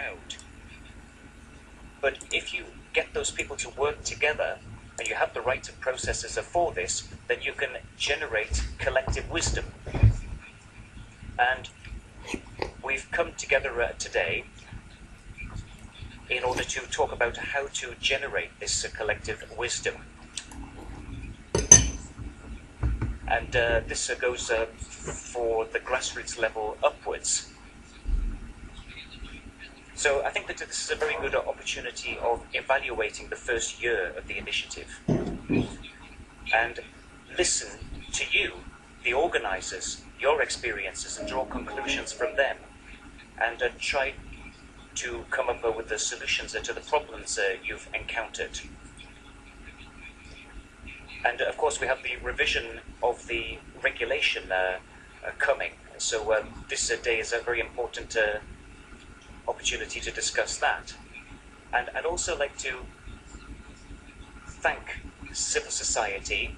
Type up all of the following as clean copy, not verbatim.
out. But if you get those people to work together, and you have the right processes for this, then you can generate collective wisdom. And we've come together today in order to talk about how to generate this collective wisdom. And this goes for the grassroots level upwards. So I think that this is a very good opportunity of evaluating the first year of the initiative and listen to you, the organisers, your experiences, and draw conclusions from them, and try to come up with the solutions to the problems you've encountered. And of course we have the revision of the regulation coming, so this day is a very important opportunity to discuss that. And I'd also like to thank civil society,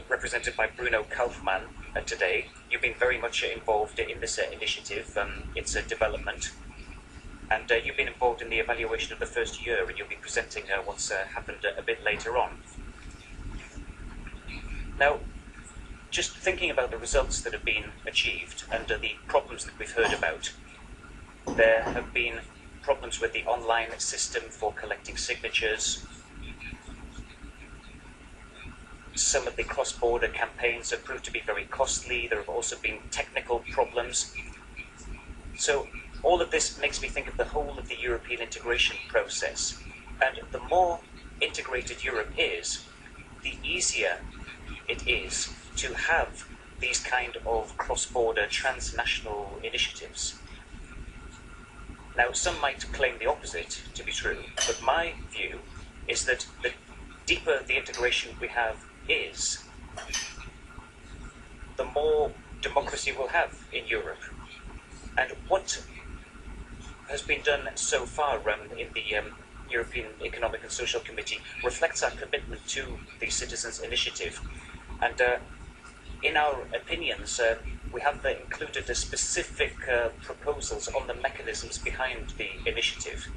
represented by Bruno Kaufmann today. You've been very much involved in this initiative, its development, and you've been involved in the evaluation of the first year, and you'll be presenting what's happened a bit later on. Now, just thinking about the results that have been achieved and the problems that we've heard about, there have been problems with the online system for collecting signatures. Some of the cross-border campaigns have proved to be very costly. There have also been technical problems. So all of this makes me think of the whole of the European integration process. And the more integrated Europe is, the easier it is to have these kind of cross-border transnational initiatives. Now, some might claim the opposite to be true, but my view is that the deeper the integration we have is, the more democracy we'll have in Europe. And what has been done so far in the European Economic and Social Committee reflects our commitment to the Citizens' Initiative. And in our opinions, we have included the specific proposals on the mechanisms behind the initiative.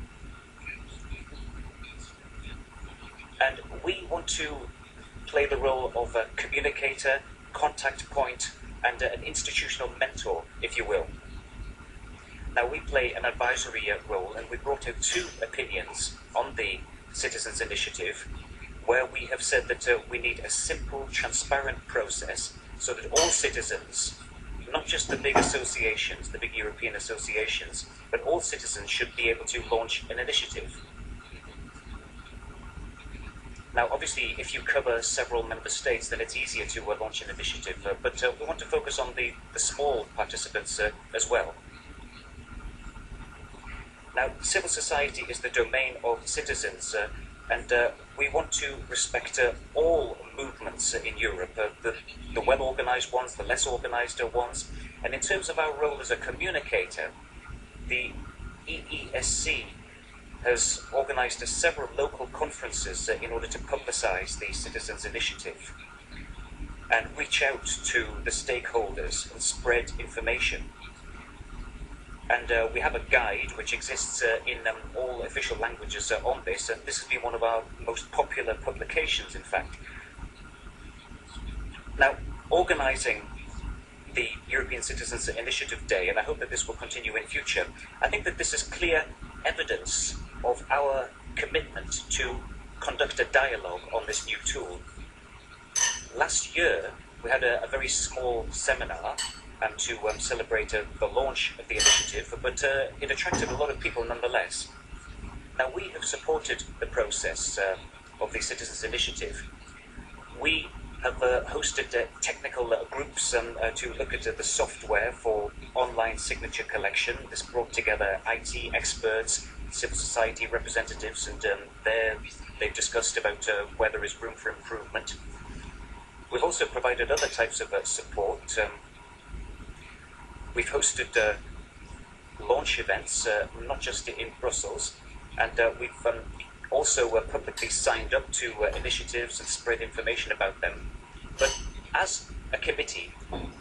And we want to play the role of a communicator, contact point, and an institutional mentor, if you will. Now, we play an advisory role, and we brought out 2 opinions on the Citizens' Initiative, where we have said that we need a simple, transparent process so that all citizens, not just the big associations, the big European associations, but all citizens should be able to launch an initiative. Now, obviously, if you cover several member states, then it's easier to launch an initiative, but we want to focus on the small participants as well. Now, civil society is the domain of citizens, and we want to respect all movements in Europe, the well-organized ones, the less organized ones. And in terms of our role as a communicator, the EESC has organized several local conferences in order to publicize the Citizens' Initiative and reach out to the stakeholders and spread information. And we have a guide which exists in all official languages on this, and this has been one of our most popular publications, in fact. Now, organizing the European Citizens' Initiative Day, and I hope that this will continue in future, I think that this is clear evidence of our commitment to conduct a dialogue on this new tool. Last year, we had a very small seminar to celebrate the launch of the initiative, but it attracted a lot of people nonetheless. Now, we have supported the process of the Citizens' Initiative. We have hosted technical groups to look at the software for online signature collection. This brought together IT experts, civil society representatives, and they've discussed about where there is room for improvement. We've also provided other types of support. We've hosted launch events, not just in Brussels, and we've also publicly signed up to initiatives and spread information about them. But as a committee,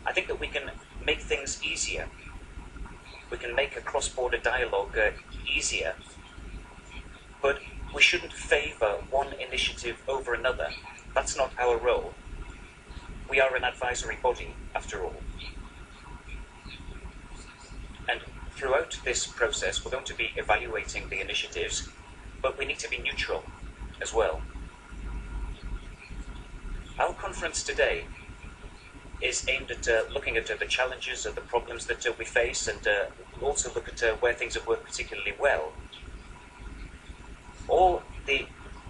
I think that we can make things easier. We can make a cross-border dialogue easier, but we shouldn't favour one initiative over another. That's not our role. We are an advisory body, after all. And throughout this process, we're going to be evaluating the initiatives, but we need to be neutral as well. Our conference today is aimed at looking at the challenges and the problems that we face, and also look at where things have worked particularly well. All the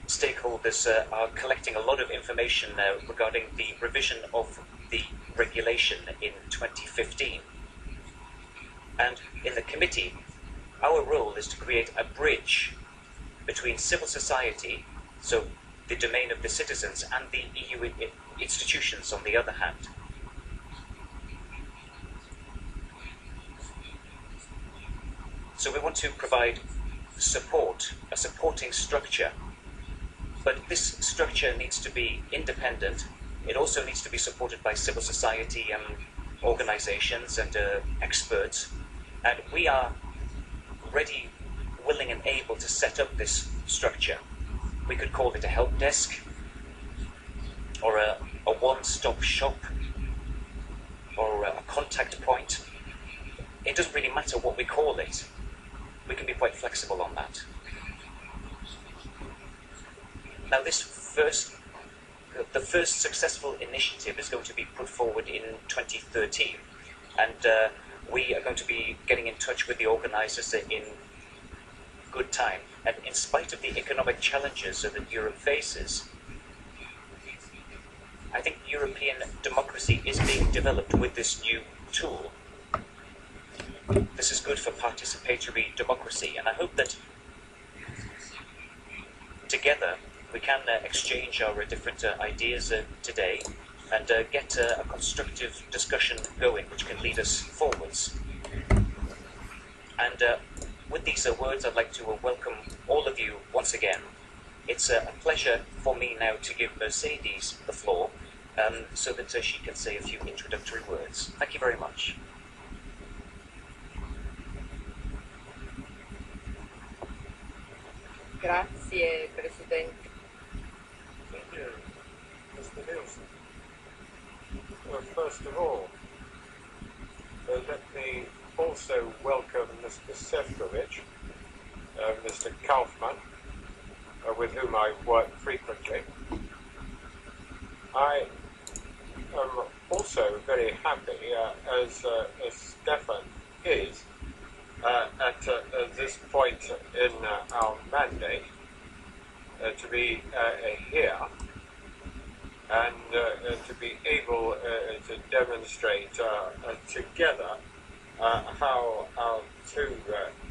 stakeholders are collecting a lot of information now regarding the revision of the regulation in 2015. And in the committee, our role is to create a bridge between civil society, so the domain of the citizens, and the EU institutions on the other hand. So we want to provide support, a supporting structure, but this structure needs to be independent. It also needs to be supported by civil society organizations and experts, and we are ready, willing and able to set up this structure. We could call it a help desk, or a one-stop shop, or a contact point. It doesn't really matter what we call it. We can be quite flexible on that. Now the first successful initiative is going to be put forward in 2013, and we are going to be getting in touch with the organisers in good time. And in spite of the economic challenges that Europe faces, I think European democracy is being developed with this new tool. This is good for participatory democracy, and I hope that together we can exchange our different ideas today and get a constructive discussion going which can lead us forwards. And with these words, I'd like to welcome all of you once again. It's a pleasure for me now to give Mercedes the floor so that she can say a few introductory words. Thank you very much. Grazie, Presidente. Thank you, Mr. Nielsen. Well, first of all, let me also welcome Mr. Sefcovic, Mr. Kaufmann, with whom I work frequently. I am also very happy, as Stefan is, at this point in our mandate, to be here and to be able to demonstrate together how our two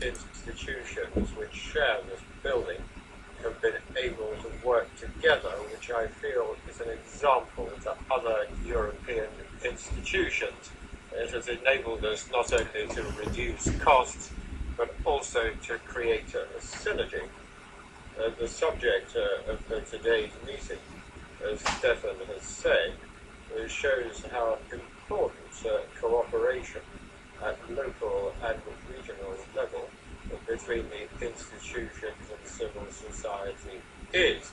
institutions which share this building have been able to work together, which I feel is an example to other European institutions. It has enabled us not only to reduce costs, but also to create a synergy. The subject of today's meeting, as Stefan has said, shows how important cooperation at local and regional level between the institutions and civil society is,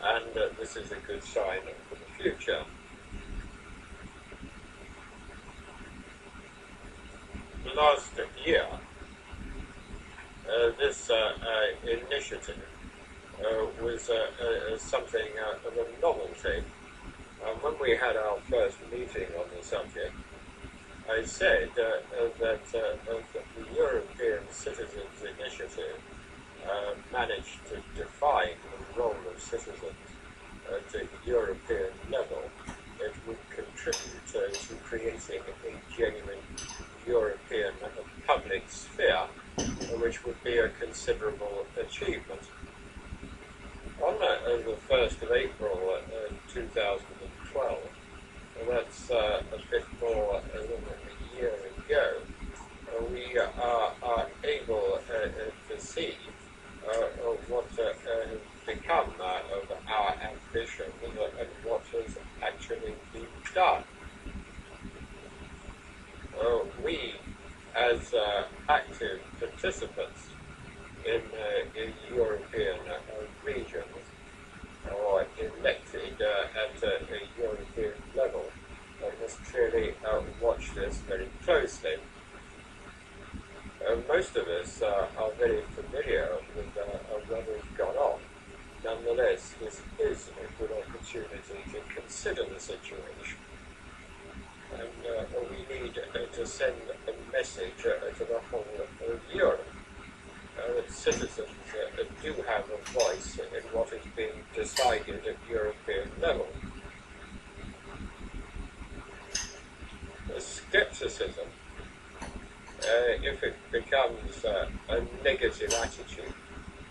and this is a good sign for the future. Last year, this initiative was something of a novelty. When we had our first meeting on the subject, I said that the European Citizens Initiative managed to define the role of citizens at a European level. It would contribute to creating a genuine European public sphere, which would be a considerable achievement. On the 1st of April 2012, that's a bit more than a year ago, we are able to see what has become of our ambition and what has actually been done. We, as in European regions or elected at a European level must clearly watch this very closely. Most of us are very familiar with what has gone on. Nonetheless, this is a good opportunity to consider the situation. And we need to send a message to the whole of Europe that citizens do have a voice in what is being decided at European level. Skepticism, if it becomes a negative attitude,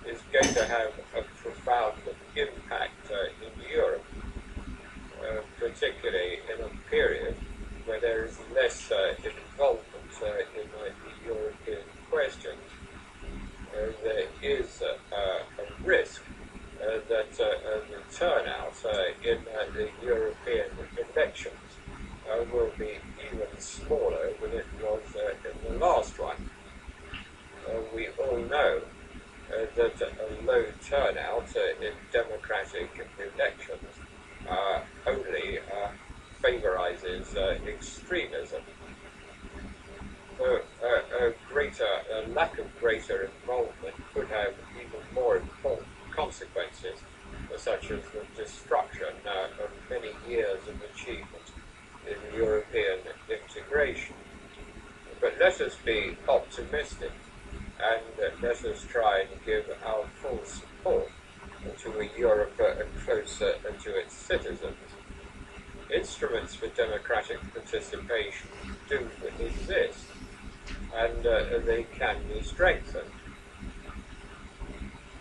is going to have a profound impact in Europe, particularly in a period where there is less involvement in the European questions. There is a risk that the turnout in the European elections will be even smaller than it was in the last one. We all know that a low turnout in democratic elections only favorizes extremism. A lack of greater involvement could have even more important consequences, such as the destruction of many years of achievement in European integration. But let us be optimistic and let us try and give our full support to a Europe closer to its citizens. Instruments for democratic participation do exist, and they can be strengthened.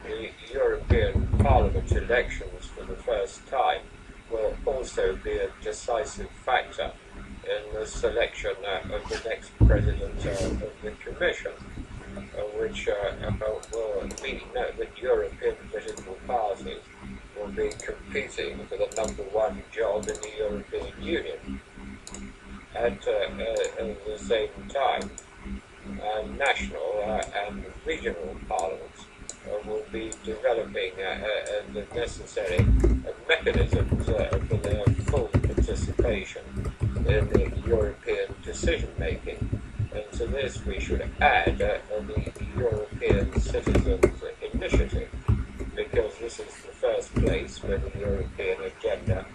The European Parliament elections for the first time will also be a decisive factor in the selection of the next president of the Commission, which will mean that European political parties will be competing for the #1 job in the European Union. At the same time, national and regional parliaments will be developing the necessary mechanisms for their full participation in the European decision-making. And to this we should add the European Citizens Initiative, because this is the first place where the European agenda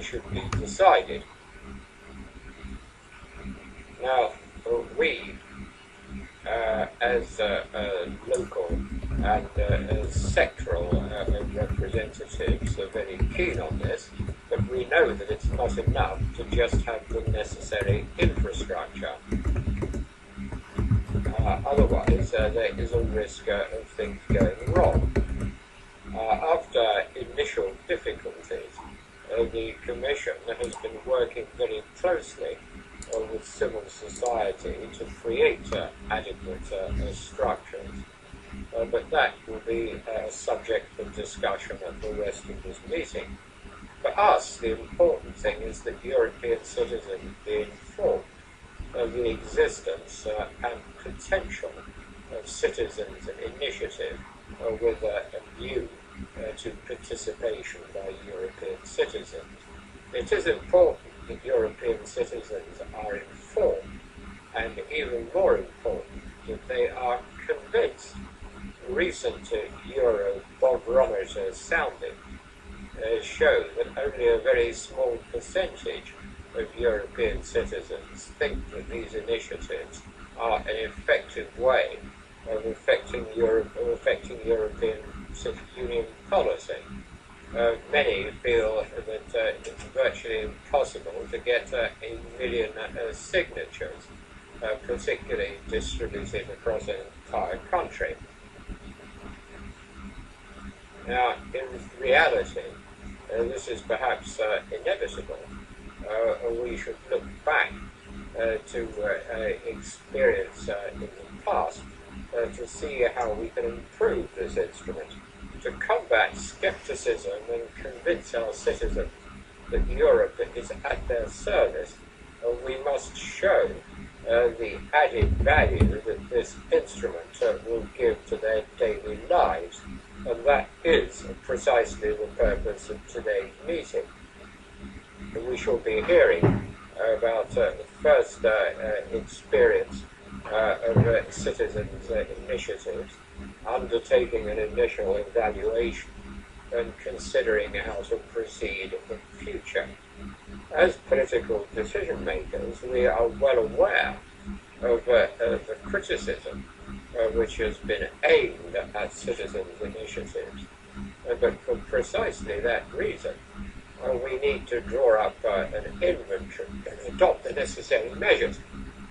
should be decided. Now, we, as local and sectoral representatives, are very keen on this, but we know that it's not enough to just have the necessary infrastructure. Otherwise, there is a risk of things going wrong. After initial difficulties, the Commission has been working very closely with civil society to create adequate structures. But that will be a subject for discussion at the rest of this meeting. For us, the important thing is that European citizens be informed of the existence and potential of citizens' initiative with a view to participation by European citizens. It is important that European citizens are informed, and even more important, that they are convinced. Recent Eurobarometer sounding show that only a very small percentage of European citizens think that these initiatives are an effective way of affecting European Union policy. Many feel that it's virtually impossible to get a million signatures, particularly distributed across an entire country. Now, in reality, this is perhaps inevitable. We should look back to experience in the past to see how we can improve this instrument, to combat skepticism and convince our citizens that Europe is at their service. We must show the added value that this instrument will give to their daily lives. And that is precisely the purpose of today's meeting. We shall be hearing about the first experience of citizens' initiatives, undertaking an initial evaluation and considering how to proceed in the future. As political decision makers, we are well aware of the criticism which has been aimed at citizens' initiatives, but for precisely that reason, we need to draw up an inventory and adopt the necessary measures.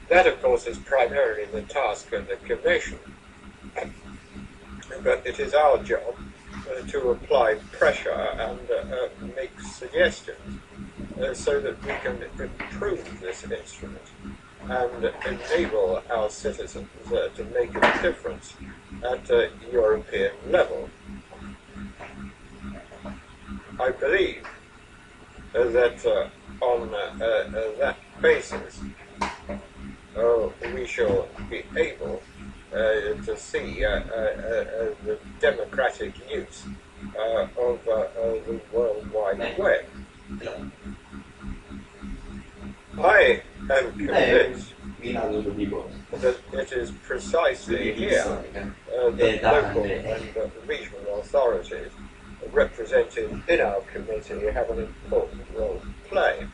That, of course, is primarily the task of the Commission, but it is our job to apply pressure and make suggestions so that we can improve this instrument and enable our citizens to make a difference at a European level. I believe that on that basis we shall be able to see the democratic use of the World Wide Web. I am convinced that it is precisely here that local and regional authorities represented in our committee have an important role to play.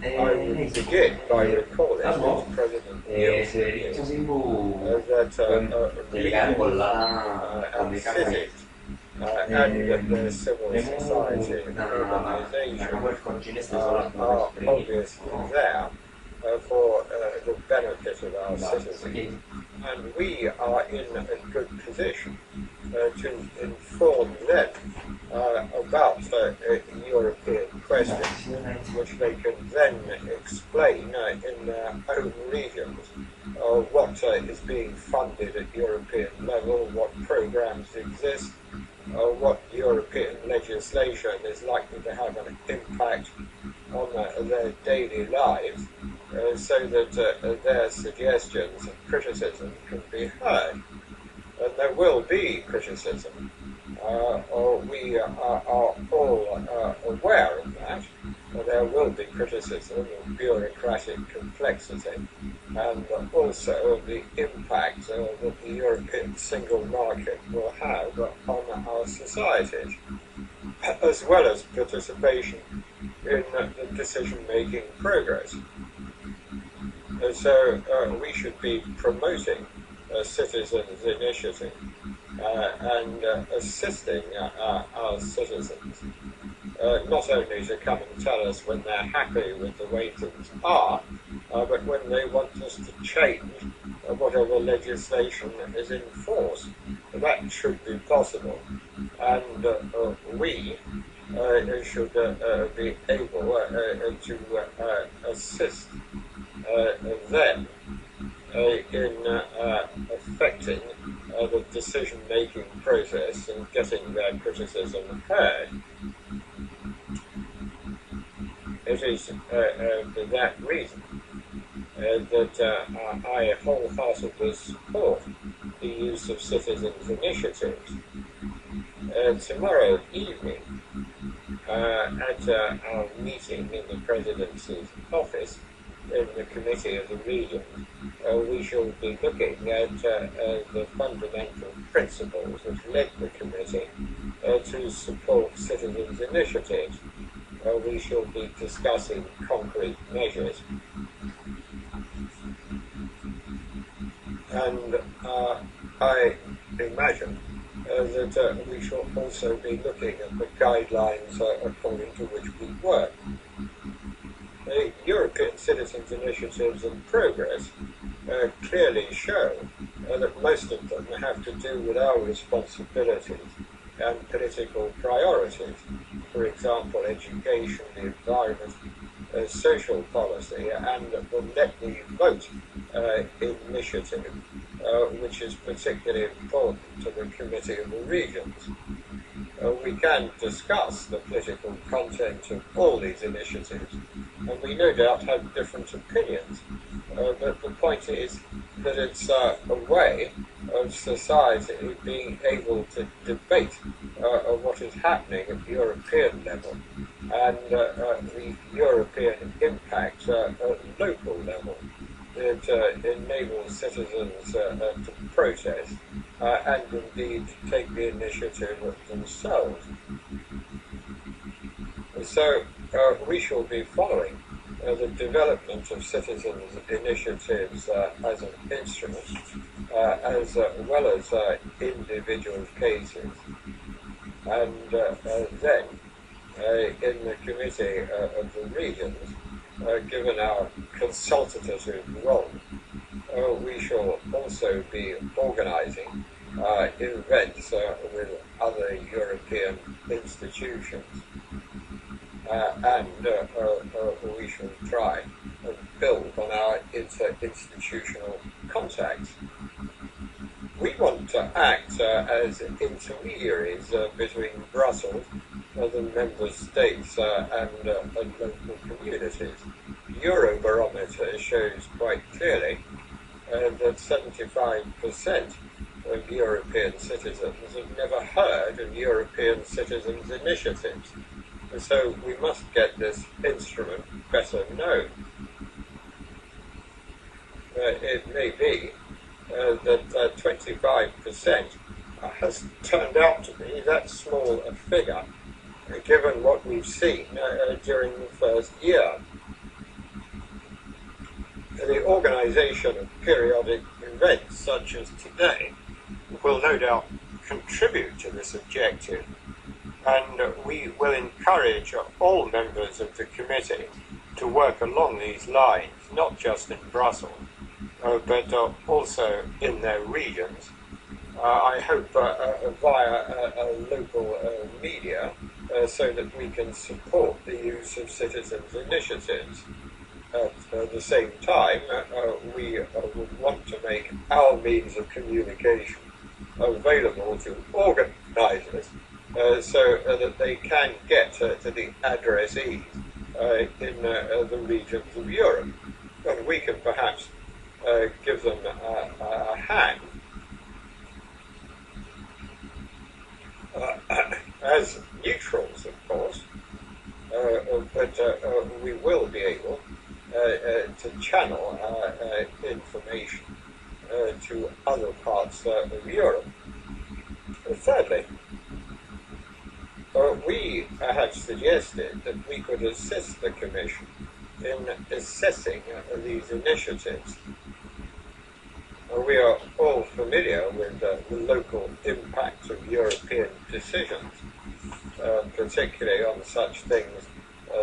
I would begin by recalling as President Neil that regions and cities and the civil society organizations are obviously there for the benefit of our citizens. And we are in a good position to inform them about European questions, which they can then explain in their own regions what is being funded at European level, what programs exist, what European legislation is likely to have an impact on their daily lives, so that their suggestions and criticism can be heard. And there will be criticism. We are all aware of that. There will be criticism of bureaucratic complexity and also of the impact that the European single market will have on our societies, as well as participation in the decision-making progress. And so we should be promoting citizens' initiative and assisting our citizens not only to come and tell us when they're happy with the way things are, but when they want us to change whatever legislation is in force. That should be possible, and we should be able to assist them in affecting the decision-making process and getting their criticism heard. It is for that reason that I wholeheartedly support the use of citizens' initiatives. Tomorrow evening, at our meeting in the Presidency's office, in the Committee of the Region, we shall be looking at the fundamental principles that led the Committee to support citizens' initiatives. We shall be discussing concrete measures. And I imagine that we shall also be looking at the guidelines according to which we work. The European citizens' initiatives in progress clearly show that most of them have to do with our responsibilities and political priorities. For example, education, the environment, social policy, and the Let Me Vote initiative, which is particularly important to the Committee of the Regions. We can discuss the political content of all these initiatives, and we no doubt have different opinions but the point is that it's a way of society being able to debate what is happening at the European level and the European impact at local level. It enables citizens to protest and indeed take the initiative themselves. So we shall be following the development of citizens' initiatives as an instrument, as well as individual cases. And then, in the Committee of the Regions, given our consultative role, we shall also be organising events with other European institutions. And we shall try and build on our interinstitutional contacts. We want to act as intermediaries between Brussels, the member states, and local communities. Eurobarometer shows quite clearly that 75% of European citizens have never heard of European citizens' initiatives. So we must get this instrument better known. It may be that 25% has turned out to be that small a figure, given what we've seen during the first year. The organisation of periodic events such as today will no doubt contribute to this objective, and we will encourage all members of the committee to work along these lines, not just in Brussels, but also in their regions. I hope via local media, so that we can support the use of citizens' initiatives. At the same time, we would want to make our means of communication available to organisers, so that they can get to the addressees in the regions of Europe. And we can perhaps give them a hand. As neutrals, of course, but we will be able to channel information to other parts of Europe. Thirdly, we have suggested that we could assist the Commission in assessing these initiatives. We are all familiar with the local impact of European decisions, particularly on such things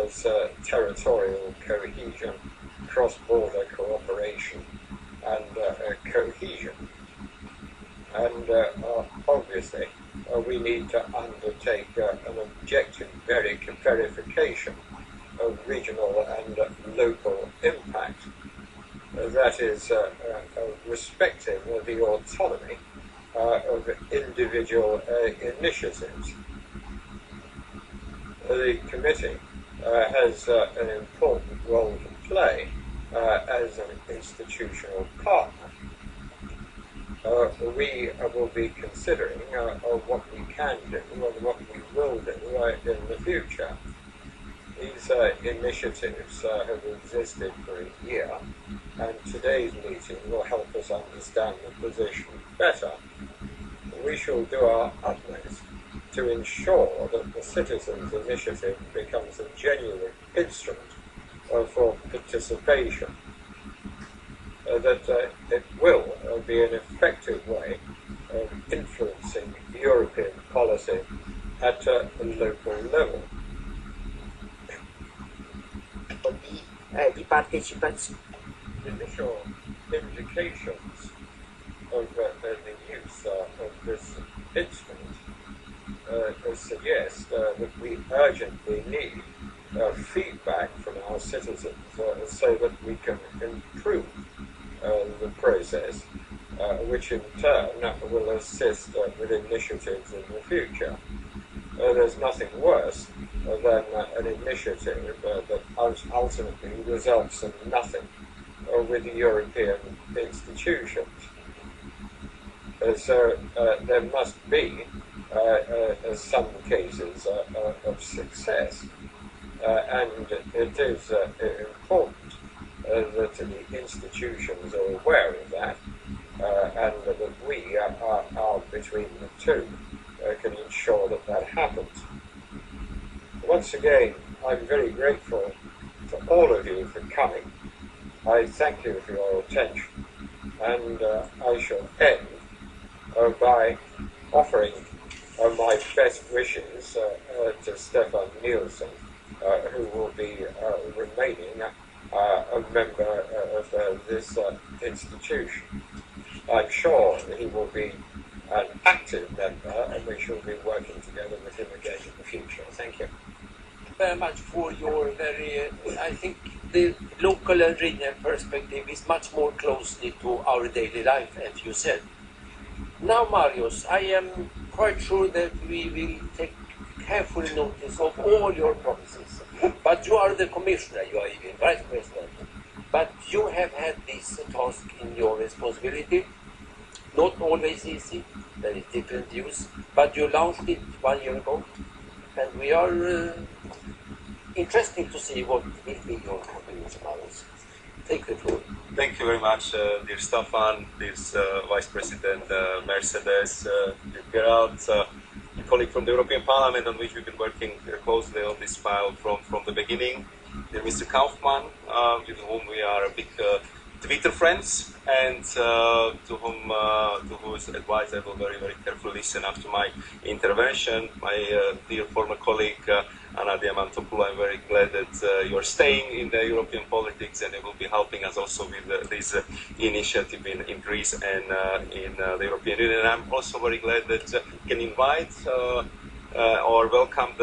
as territorial cohesion, cross-border cooperation, and cohesion. And obviously, we need to undertake an objective verification of regional and local impact. That is, respecting the autonomy of individual initiatives. The committee has an important role to play as an institutional partner. We will be considering what we can do and what we will do in the future. These initiatives have existed for a year, and today's meeting will help us understand the position better. We shall do our utmost to ensure that the Citizens' Initiative becomes a genuine instrument for participation, that it will be an effective way of influencing European policy at a local level. Di partecipazione. Initial indications of the use of this instrument suggest that we urgently need feedback from our citizens so that we can improve the process, which in turn will assist with initiatives in the future. There's nothing worse than an initiative that ultimately results in nothing with the European institutions. So there must be some cases of success, and it is important that the institutions are aware of that, and that we are between the two can ensure that that happens. Once again, I'm very grateful to all of you for coming. I thank you for your attention, and I shall end by offering my best wishes to Stefan Nielsen, who will be remaining a member of this institution. I'm sure he will be an active member, and we shall be working together with him again in the future. Thank you very much for your very, I think the local and regional perspective is much more closely to our daily life, as you said. Now, Marius, I am quite sure that we will take careful notice of all your promises. But you are the commissioner, you are even vice president. But you have had this task in your responsibility. Not always easy, there is different views, but you launched it 1 year ago. And we are interested to see what will be your contribution, Marius. Take the floor. Thank you very much, dear Stefan, dear Vice President Mercedes, dear Gerald, a colleague from the European Parliament on which we've been working closely on this file from the beginning, dear Mr. Kaufmann, with whom we are big Twitter friends, and to whose advice I will very, very carefully listen after my intervention. My dear former colleague Anna Diamantopoulou, I'm very glad that you're staying in the European politics, and you will be helping us also with this initiative in Greece and in the European Union. And I'm also very glad that we can invite or welcome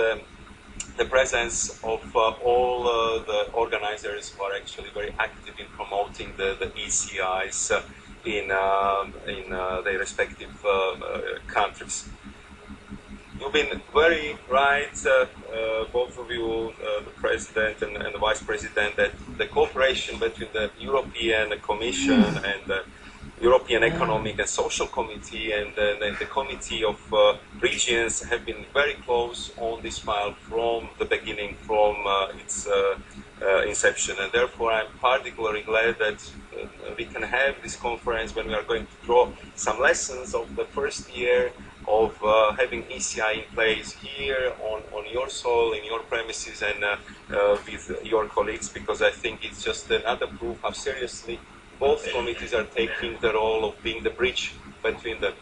the presence of all the organizers who are actually very active in promoting the ECIs in their respective countries. You've been very right, both of you, the President and the Vice President, that the cooperation between the European Commission and the European Economic and Social Committee and the Committee of Regions have been very close on this file from the beginning, from its inception, and therefore I'm particularly glad that we can have this conference when we are going to draw some lessons of the first year of having ECI in place here on your soil, in your premises, and with your colleagues, because I think it's just another proof how seriously both committees are taking the role of being the bridge between the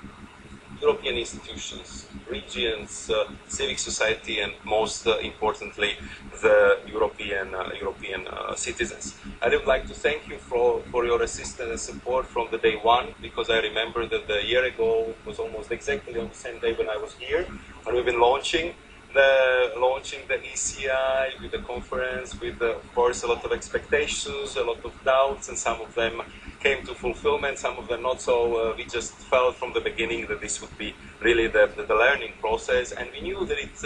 European institutions, regions, civic society, and most importantly, the European citizens. I would like to thank you for your assistance and support from the day one, because I remember that a year ago it was almost exactly on the same day when I was here, and we've been launching the ECI with the conference, with of course a lot of expectations, a lot of doubts, and some of them came to fulfillment, some of them not so. We just felt from the beginning that this would be really the learning process, and we knew that it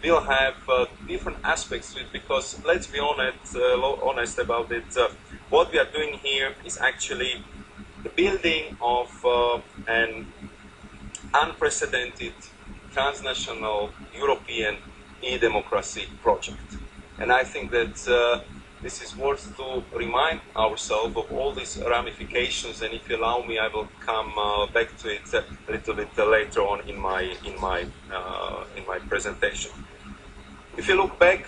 will have different aspects to it, because let's be honest about it, what we are doing here is actually the building of an unprecedented transnational European e-democracy project. And I think that this is worth to remind ourselves of all these ramifications, and if you allow me, I will come back to it a little bit later on in my presentation. If you look back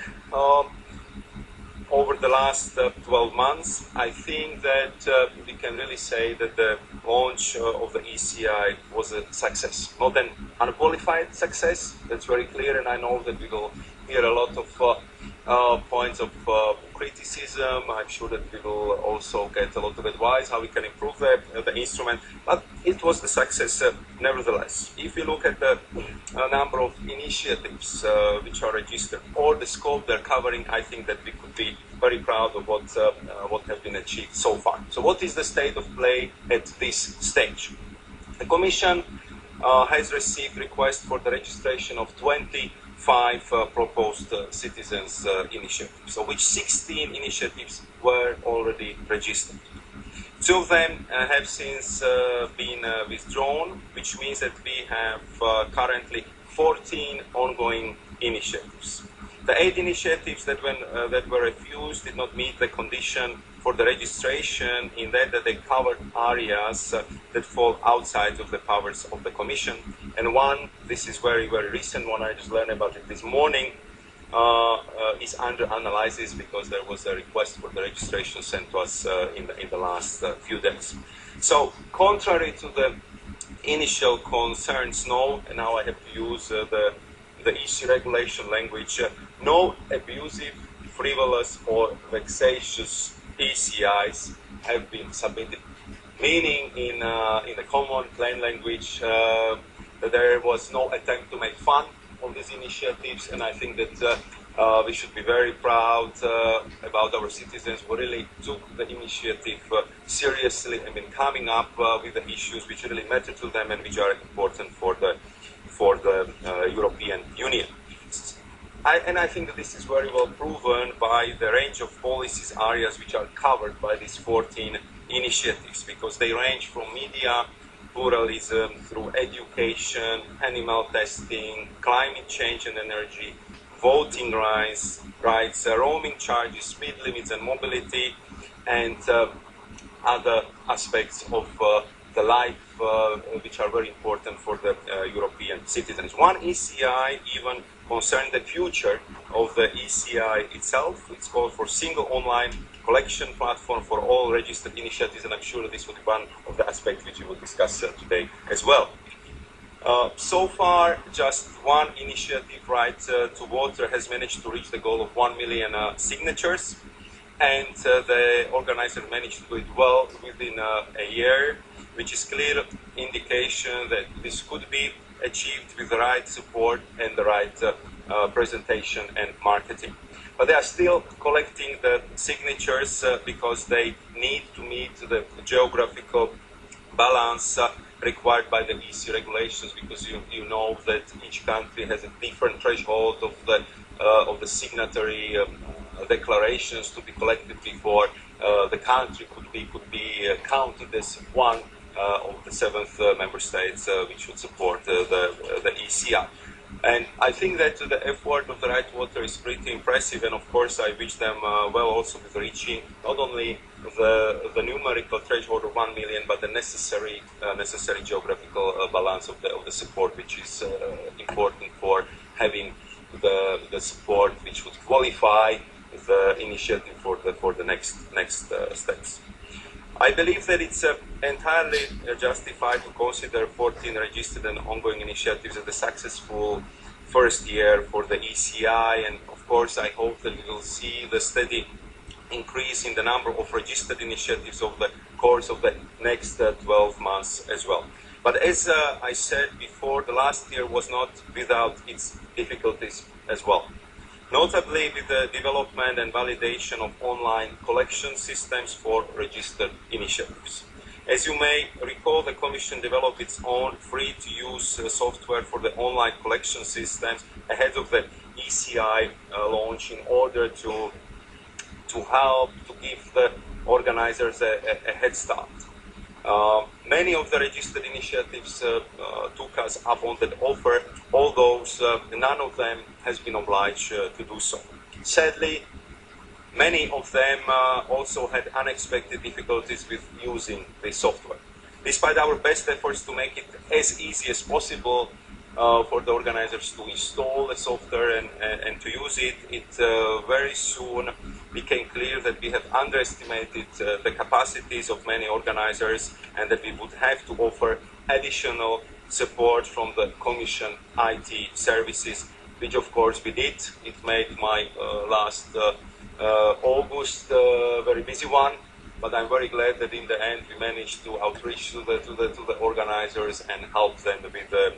over the last 12 months, I think that we can really say that the launch of the ECI was a success. Not an unqualified success, that's very clear, and I know that we will hear a lot of points of criticism. I'm sure that we will also get a lot of advice how we can improve the instrument, but it was the success nevertheless. If you look at the number of initiatives which are registered or the scope they're covering, I think that we could be very proud of what has been achieved so far. So what is the state of play at this stage? The Commission has received requests for the registration of 25 proposed citizens initiatives, of which 16 initiatives were already registered. Two of them have since been withdrawn, which means that we have currently 14 ongoing initiatives. The 8 initiatives that were refused did not meet the condition for the registration in that they covered areas that fall outside of the powers of the Commission. And one, this is very, very recent one, I just learned about it this morning, is under analysis because there was a request for the registration sent to us in the last few days. So, contrary to the initial concerns, no, and now I have to use the EC regulation language, no abusive, frivolous or vexatious ECIs have been submitted. Meaning, in the common plain language, that there was no attempt to make fun of these initiatives, and I think that we should be very proud about our citizens who really took the initiative seriously and been coming up with the issues which really matter to them and which are important for the European Union. And I think that this is very well proven by the range of policies areas which are covered by these 14 initiatives, because they range from media pluralism through education, animal testing, climate change and energy, voting rights, roaming charges, speed limits and mobility, and other aspects of the life which are very important for the European citizens. One ECI even concerned the future of the ECI itself. It's called for single online collection platform for all registered initiatives, and I'm sure this will be one of the aspects which we will discuss today as well. So far, just one initiative, Right to Water, has managed to reach the goal of 1 million signatures, and the organizer managed to do it well within a year, which is clear indication that this could be achieved with the right support and the right presentation and marketing. But they are still collecting the signatures because they need to meet the geographical balance required by the EC regulations, because you know that each country has a different threshold of the signatory declarations to be collected before the country could be counted as one of the 7th member states which would support the ECI. And I think that the effort of the Right to Water is pretty impressive, and of course I wish them well also with reaching not only the numerical threshold of 1 million, but the necessary geographical balance of the support, which is important for having the support which would qualify the initiative for the next steps. I believe that it's entirely justified to consider 14 registered and ongoing initiatives as a successful first year for the ECI, and of course I hope that we will see the steady increase in the number of registered initiatives over the course of the next 12 months as well. But as I said before, the last year was not without its difficulties as well. Notably with the development and validation of online collection systems for registered initiatives. As you may recall, the Commission developed its own free-to-use software for the online collection systems ahead of the ECI launch in order to help to give the organizers a head start. Many of the registered initiatives took us up on that offer, although none of them has been obliged to do so. Sadly, many of them also had unexpected difficulties with using the software. Despite our best efforts to make it as easy as possible for the organizers to install the software and to use it, it very soon became clear that we have underestimated the capacities of many organizers and that we would have to offer additional support from the Commission IT services, which of course we did. It made my last August very busy one, but I'm very glad that in the end we managed to outreach to the organizers and help them with the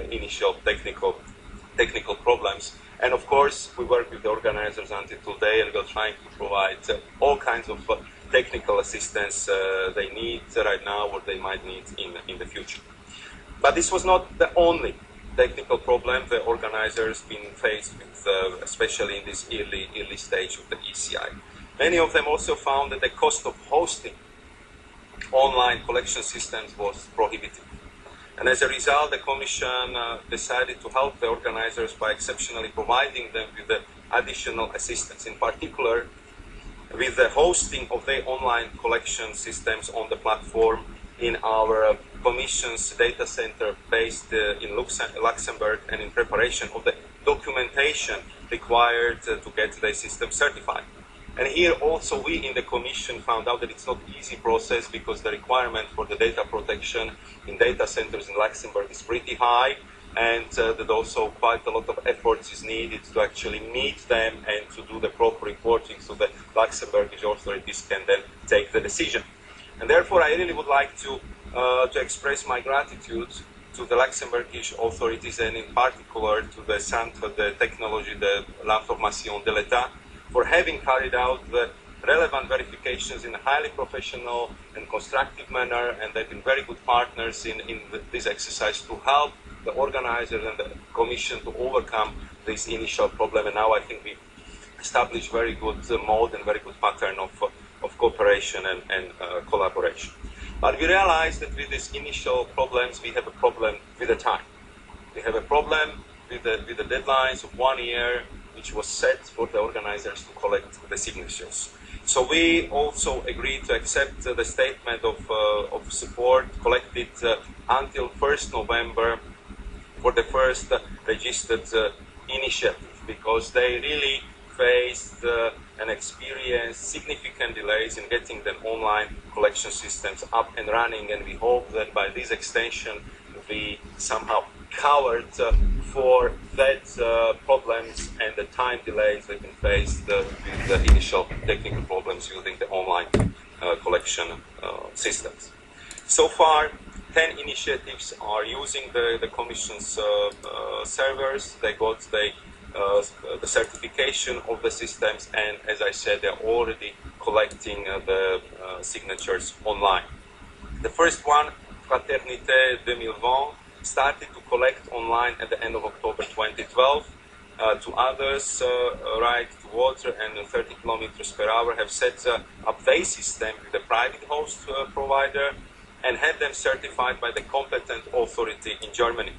initial technical problems. And of course, we work with the organizers until today, and we're trying to provide all kinds of technical assistance they need right now or they might need in the future. But this was not the only technical problem the organizers been faced with, especially in this early stage of the ECI. Many of them also found that the cost of hosting online collection systems was prohibited. And as a result, the Commission decided to help the organizers by exceptionally providing them with the additional assistance, in particular with the hosting of their online collection systems on the platform in our Commission's data center based in Luxembourg, and in preparation of the documentation required to get the system certified. And here also we in the Commission found out that it's not an easy process, because the requirement for the data protection in data centers in Luxembourg is pretty high, and that also quite a lot of efforts is needed to actually meet them and to do the proper reporting so that Luxembourgish authorities can then take the decision. And therefore I really would like to express my gratitude to the Luxembourgish authorities, and in particular to the Centre de Technologie de l'Information de l'État, for having carried out the relevant verifications in a highly professional and constructive manner, and they've been very good partners in this exercise to help the organizers and the Commission to overcome this initial problem. And now I think we established very good mode and very good pattern of cooperation and collaboration. But we realized that with these initial problems, we have a problem with the time. We have a problem with the deadlines of 1 year, which was set for the organizers to collect the signatures. So we also agreed to accept the statement of support collected until 1st November for the first registered initiative, because they really faced and experienced significant delays in getting the online collection systems up and running, and we hope that by this extension we somehow covered for that problems and the time delays that have been faced with the initial technical problems using the online collection systems. So far, 10 initiatives are using the Commission's servers. They got the certification of the systems, and as I said, they're already collecting the signatures online. The first one, Fraternité 2020, started to collect online at the end of October 2012. Two others, Right to Water and 30 kilometers per hour, have set up their system with a private host provider and had them certified by the competent authority in Germany.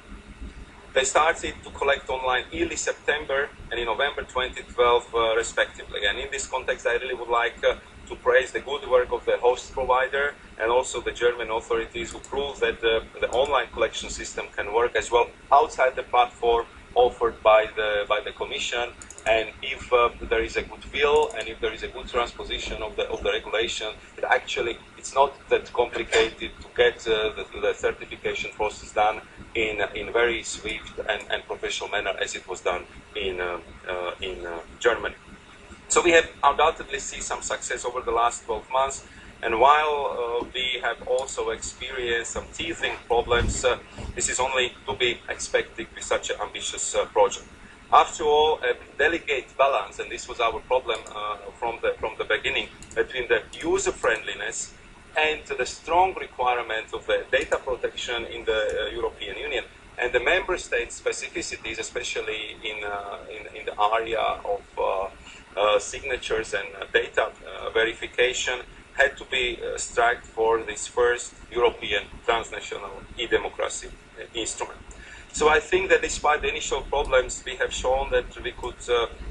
They started to collect online early September and in November 2012 respectively. And in this context, I really would like to praise the good work of the host provider and also the German authorities, who proved that the online collection system can work as well outside the platform offered by the Commission. And if there is a good will and if there is a good transposition of the regulation, it's not that complicated to get the certification process done in very swift and professional manner, as it was done in Germany. So we have undoubtedly seen some success over the last 12 months, and while we have also experienced some teething problems, this is only to be expected with such an ambitious project. After all, a delicate balance, and this was our problem from the beginning, between the user-friendliness and the strong requirement of the data protection in the European Union, and the member state specificities, especially in the area of signatures and data verification, had to be struck for this first European transnational e-democracy instrument. So I think that despite the initial problems, we have shown that we could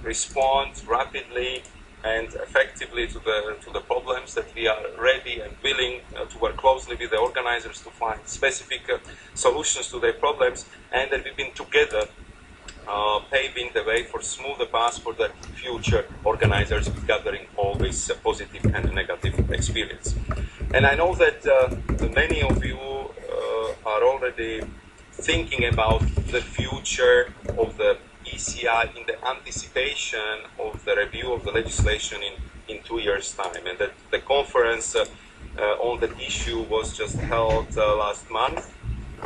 respond rapidly and effectively to the problems, that we are ready and willing to work closely with the organizers to find specific solutions to their problems, and that we've been together paving the way for smoother paths for the future organizers, gathering all this positive and negative experience. And I know that many of you are already thinking about the future of the ECI in the anticipation of the review of the legislation in 2 years' time, and that the conference on the issue was just held last month,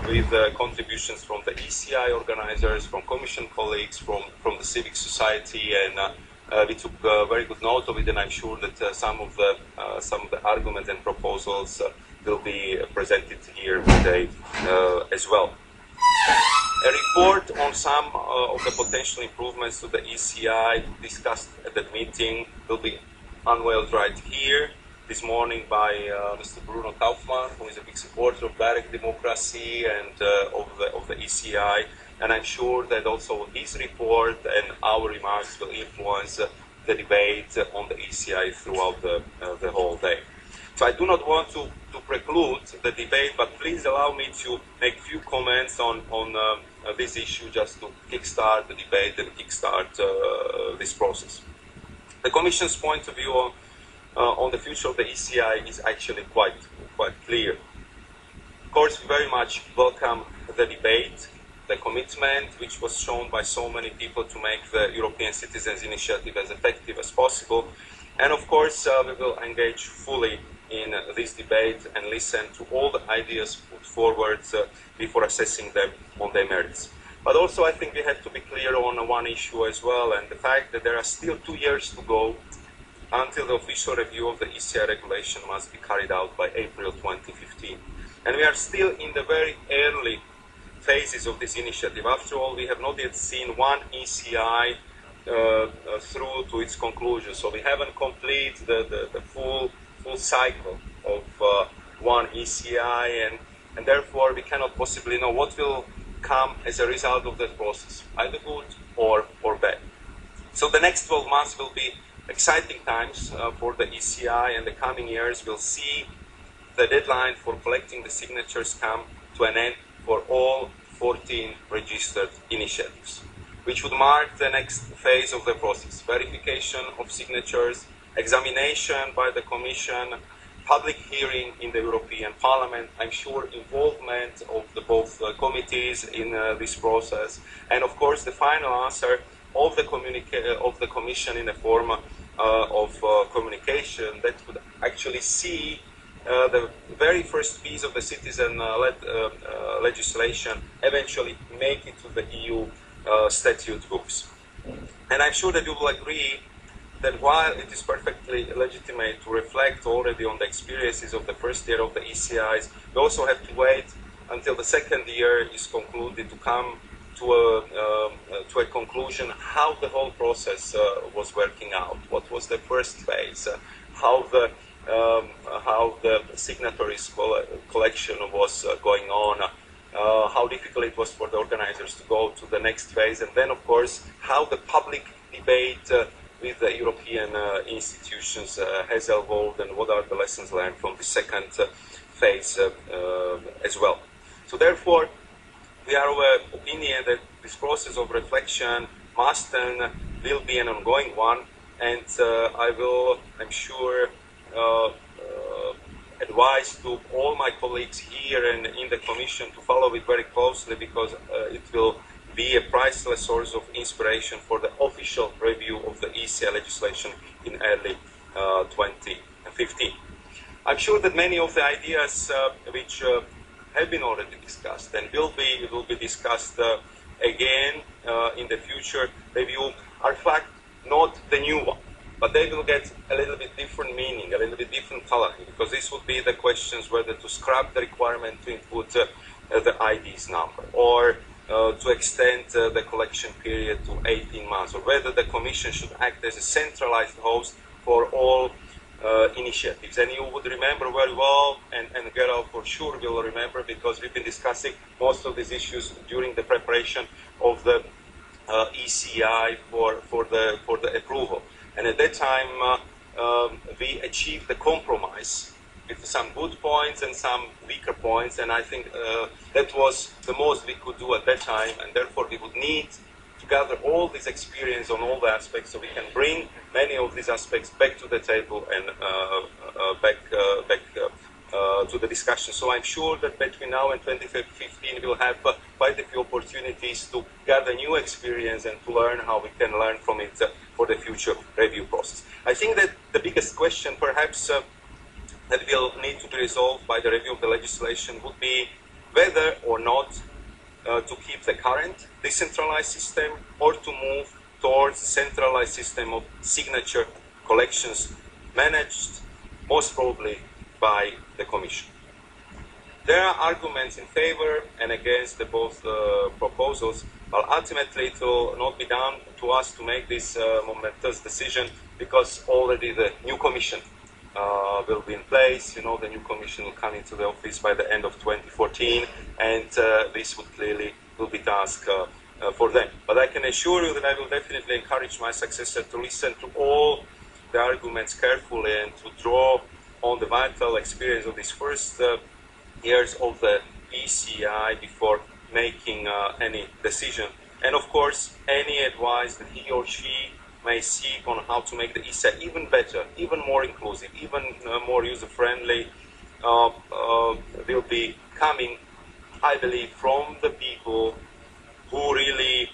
with contributions from the ECI organizers, from Commission colleagues, from the civic society, and we took very good note of it, and I'm sure that some of the arguments and proposals will be presented here today as well. A report on some of the potential improvements to the ECI discussed at that meeting will be unveiled right here. this morning by Mr. Bruno Kaufmann, who is a big supporter of direct democracy and of the ECI. And I'm sure that also his report and our remarks will influence the debate on the ECI throughout the whole day. So I do not want to preclude the debate, but please allow me to make a few comments on this issue just to kickstart the debate and kickstart this process. The Commission's point of view on the future of the ECI is actually quite clear. Of course, we very much welcome the debate, the commitment which was shown by so many people to make the European Citizens Initiative as effective as possible. And of course, we will engage fully in this debate and listen to all the ideas put forward before assessing them on their merits. But also I think we have to be clear on one issue as well, and the fact that there are still 2 years to go until the official review of the ECI regulation must be carried out by April 2015. And we are still in the very early phases of this initiative. After all, we have not yet seen one ECI through to its conclusion, so we haven't completed the full cycle of one ECI, and therefore we cannot possibly know what will come as a result of that process, either good or bad. So the next 12 months will be exciting times for the ECI, and the coming years will see the deadline for collecting the signatures come to an end for all 14 registered initiatives, which would mark the next phase of the process: verification of signatures, examination by the Commission, public hearing in the European Parliament, I'm sure involvement of the both committees in this process, and of course the final answer of the Commission in the form of communication that would actually see the very first piece of the citizen-led legislation eventually make it to the EU statute books. And I'm sure that you will agree that while it is perfectly legitimate to reflect already on the experiences of the first year of the ECIs, we also have to wait until the second year is concluded to come to a conclusion how the whole process was working out, what was the first phase, how the signatories collection was going on, how difficult it was for the organizers to go to the next phase, and then of course how the public debate with the European institutions has evolved, and what are the lessons learned from the second phase as well. So therefore, we are of opinion that this process of reflection must and will be an ongoing one, and I will, I'm sure, advise to all my colleagues here and in the Commission to follow it very closely, because it will be a priceless source of inspiration for the official review of the ECI legislation in early 2015. I'm sure that many of the ideas which have been already discussed and will be discussed again in the future review are in fact not the new one, but they will get a little bit different meaning, a little bit different coloring, because this would be the questions whether to scrap the requirement to input the IDs number, or to extend the collection period to 18 months, or whether the Commission should act as a centralized host for all initiatives. And you would remember very well, and Gerald for sure will remember, because we've been discussing most of these issues during the preparation of the ECI for the approval. And at that time, we achieved the compromise with some good points and some weaker points, and I think that was the most we could do at that time, and therefore we would need to gather all this experience on all the aspects, so we can bring many of these aspects back to the table and back to the discussion. So I'm sure that between now and 2015 we'll have quite a few opportunities to gather new experience and to learn how we can learn from it for the future review process. I think that the biggest question perhaps that will need to be resolved by the review of the legislation would be whether or not to keep the current decentralized system or to move towards a centralized system of signature collections managed most probably by the Commission. There are arguments in favor and against both proposals, but ultimately it will not be down to us to make this momentous decision, because already the new Commission will be in place. You know, the new commission will come into the office by the end of 2014, and this would clearly will be task for them. But I can assure you that I will definitely encourage my successor to listen to all the arguments carefully and to draw on the vital experience of these first years of the ECI before making any decision. And of course, any advice that he or she may seek on how to make the ECI even better, even more inclusive, even more user-friendly, will be coming, I believe, from the people who really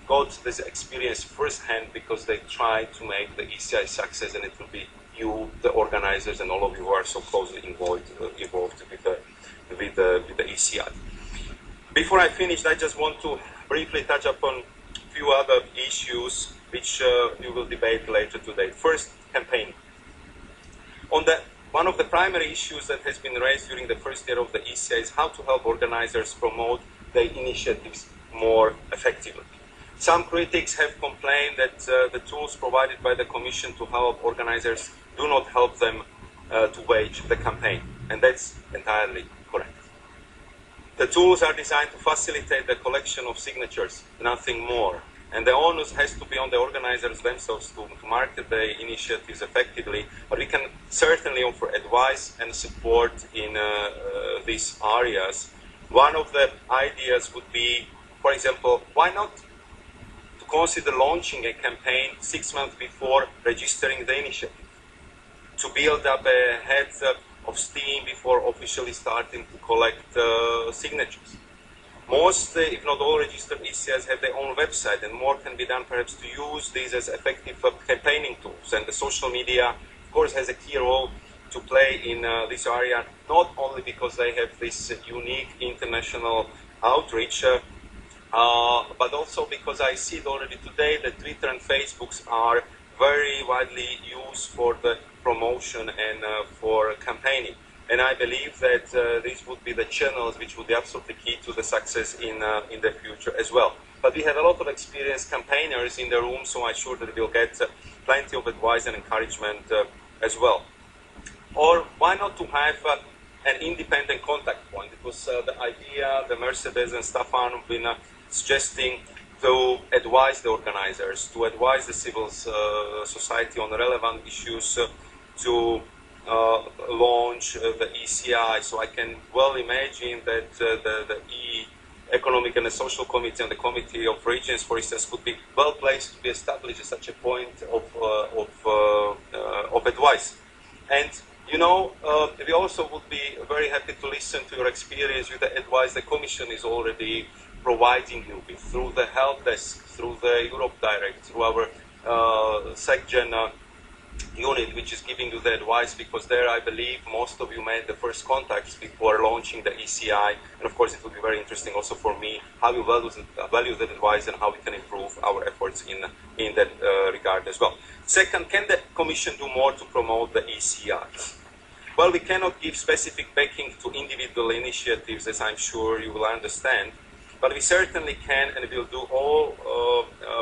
got this experience firsthand because they tried to make the ECI success, and it will be you, the organizers, and all of you who are so closely involved with the ECI. Before I finish, I just want to briefly touch upon a few other issues which we will debate later today. First, campaigning. One of the primary issues that has been raised during the first year of the ECI is how to help organizers promote their initiatives more effectively. Some critics have complained that the tools provided by the Commission to help organizers do not help them to wage the campaign, and that's entirely correct. The tools are designed to facilitate the collection of signatures, nothing more. And the onus has to be on the organizers themselves to market the initiatives effectively, but we can certainly offer advice and support in these areas. One of the ideas would be, for example, why not to consider launching a campaign 6 months before registering the initiative, to build up a head of steam before officially starting to collect signatures. Most, if not all, registered ECIs have their own website, and more can be done perhaps to use these as effective campaigning tools. And the social media, of course, has a key role to play in this area, not only because they have this unique international outreach, but also because I see it already today that Twitter and Facebook are very widely used for the promotion and for campaigning. And I believe that these would be the channels which would be absolutely key to the success in the future as well. But we have a lot of experienced campaigners in the room, so I'm sure that we'll get plenty of advice and encouragement as well. Or why not to have an independent contact point? Because the idea, the Mercedes and Stefan have been suggesting to advise the organizers, to advise the civil society on relevant issues, to launch the ECI. So I can well imagine that the Economic and the Social Committee and the Committee of Regions, for instance, could be well placed to be established at such a point of advice. And you know, we also would be very happy to listen to your experience with the advice the Commission is already providing you with through the help desk, through the Europe Direct, through our SecGen unit, which is giving you the advice, because there I believe most of you made the first contacts before launching the ECI, and of course it will be very interesting also for me how you value that advice and how we can improve our efforts in that regard as well. Second, can the Commission do more to promote the ECI? Well, we cannot give specific backing to individual initiatives, as I'm sure you will understand, but we certainly can and will do all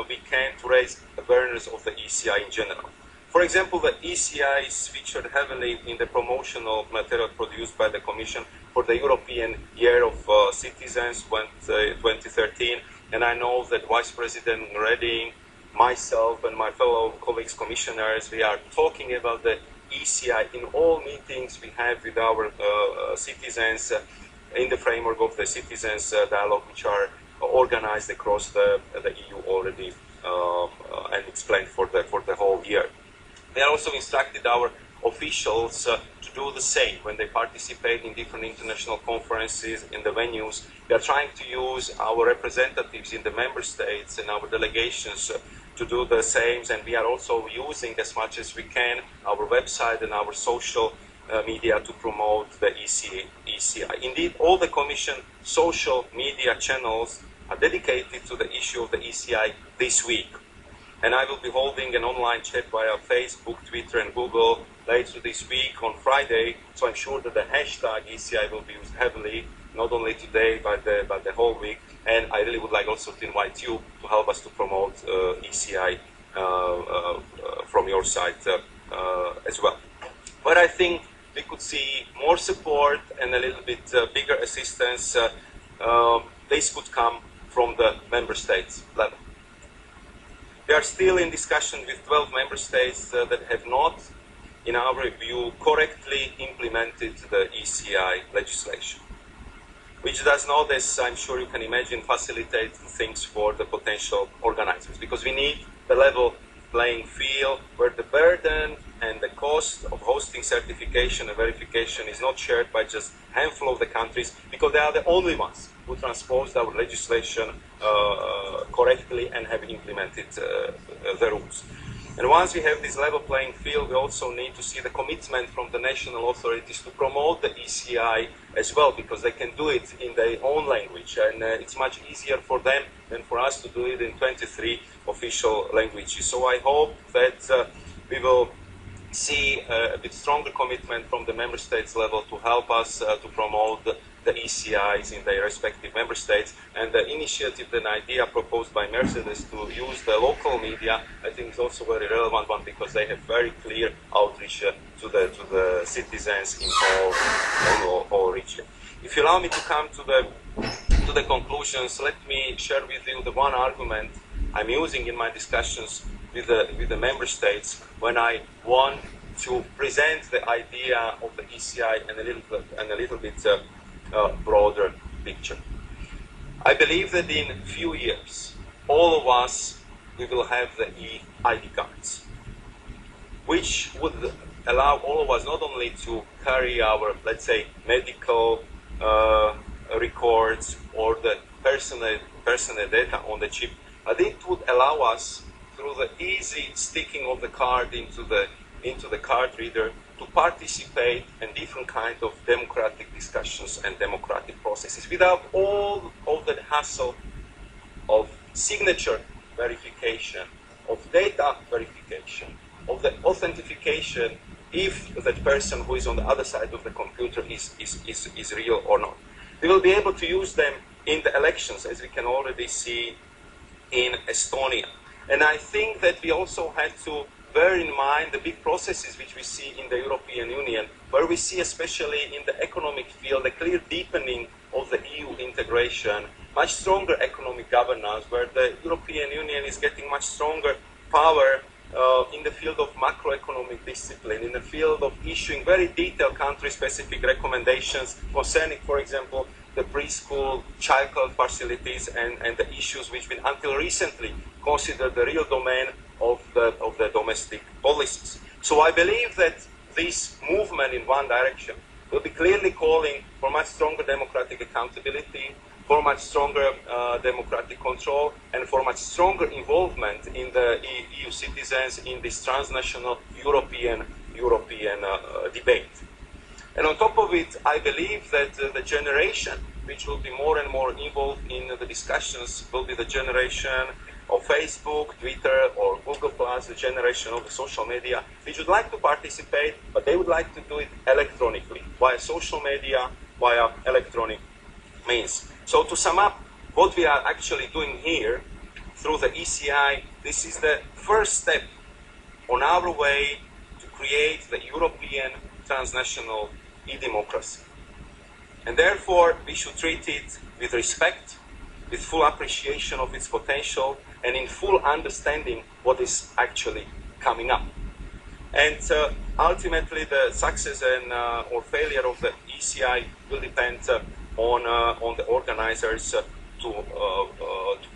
we can to raise awareness of the ECI in general. For example, the ECI is featured heavily in the promotional material produced by the Commission for the European Year of Citizens 2013, and I know that Vice President Reding, myself and my fellow colleagues commissioners, we are talking about the ECI in all meetings we have with our citizens in the framework of the citizens dialogue, which are organized across the EU already and explained for the whole year. They also instructed our officials to do the same when they participate in different international conferences in the venues. We are trying to use our representatives in the member states and our delegations to do the same, and we are also using as much as we can our website and our social media to promote the ECI. Indeed, all the Commission social media channels are dedicated to the issue of the ECI this week. And I will be holding an online chat via Facebook, Twitter and Google later this week on Friday, so I'm sure that the hashtag ECI will be used heavily, not only today but the whole week. And I really would like also to invite you to help us to promote ECI from your side as well. where I think we could see more support and a little bit bigger assistance. This could come from the member states level. We are still in discussion with 12 member states that have not, in our view, correctly implemented the ECI legislation, which does not, as I'm sure you can imagine, facilitate things for the potential organizers, because we need the level playing field where the burden and the cost of hosting certification and verification is not shared by just a handful of the countries, because they are the only ones who transposed our legislation correctly and have implemented the rules. And once we have this level playing field, we also need to see the commitment from the national authorities to promote the ECI as well, because they can do it in their own language, and it's much easier for them than for us to do it in 23 official languages. So I hope that we will see a bit stronger commitment from the member states level to help us to promote the ECIs in their respective member states. And the initiative, the idea proposed by Mercedes to use the local media, I think is also a very relevant one, because they have very clear outreach to the citizens in all regions. If you allow me to come to the conclusions, let me share with you the one argument I'm using in my discussions with the member states when I want to present the idea of the ECI and a little bit broader picture. I believe that in a few years, all of us, we will have the e-ID cards, which would allow all of us not only to carry our, let's say, medical records or the personal data on the chip, but it would allow us, through the easy sticking of the card into the card reader, to participate in different kinds of democratic discussions and democratic processes without all of the hassle of signature verification, of data verification, of the authentication if that person who is on the other side of the computer is real or not. We will be able to use them in the elections, as we can already see in Estonia. And I think that we also had to bear in mind the big processes which we see in the European Union, where we see, especially in the economic field, a clear deepening of the EU integration, much stronger economic governance, where the European Union is getting much stronger power in the field of macroeconomic discipline, in the field of issuing very detailed country-specific recommendations concerning, for example, the preschool childcare facilities and the issues which been until recently considered the real domain of the domestic policies. So I believe that this movement in one direction will be clearly calling for much stronger democratic accountability, for much stronger democratic control, and for much stronger involvement in the EU citizens in this transnational European debate. And on top of it, I believe that the generation which will be more and more involved in the discussions will be the generation of Facebook, Twitter, or Google+, the generation of the social media, which would like to participate, but they would like to do it electronically, via social media, via electronic means. So to sum up, what we are actually doing here through the ECI, this is the first step on our way to create the European transnational e-democracy. And therefore, we should treat it with respect, with full appreciation of its potential, and in full understanding what is actually coming up. And ultimately, the success and or failure of the ECI will depend on the organizers to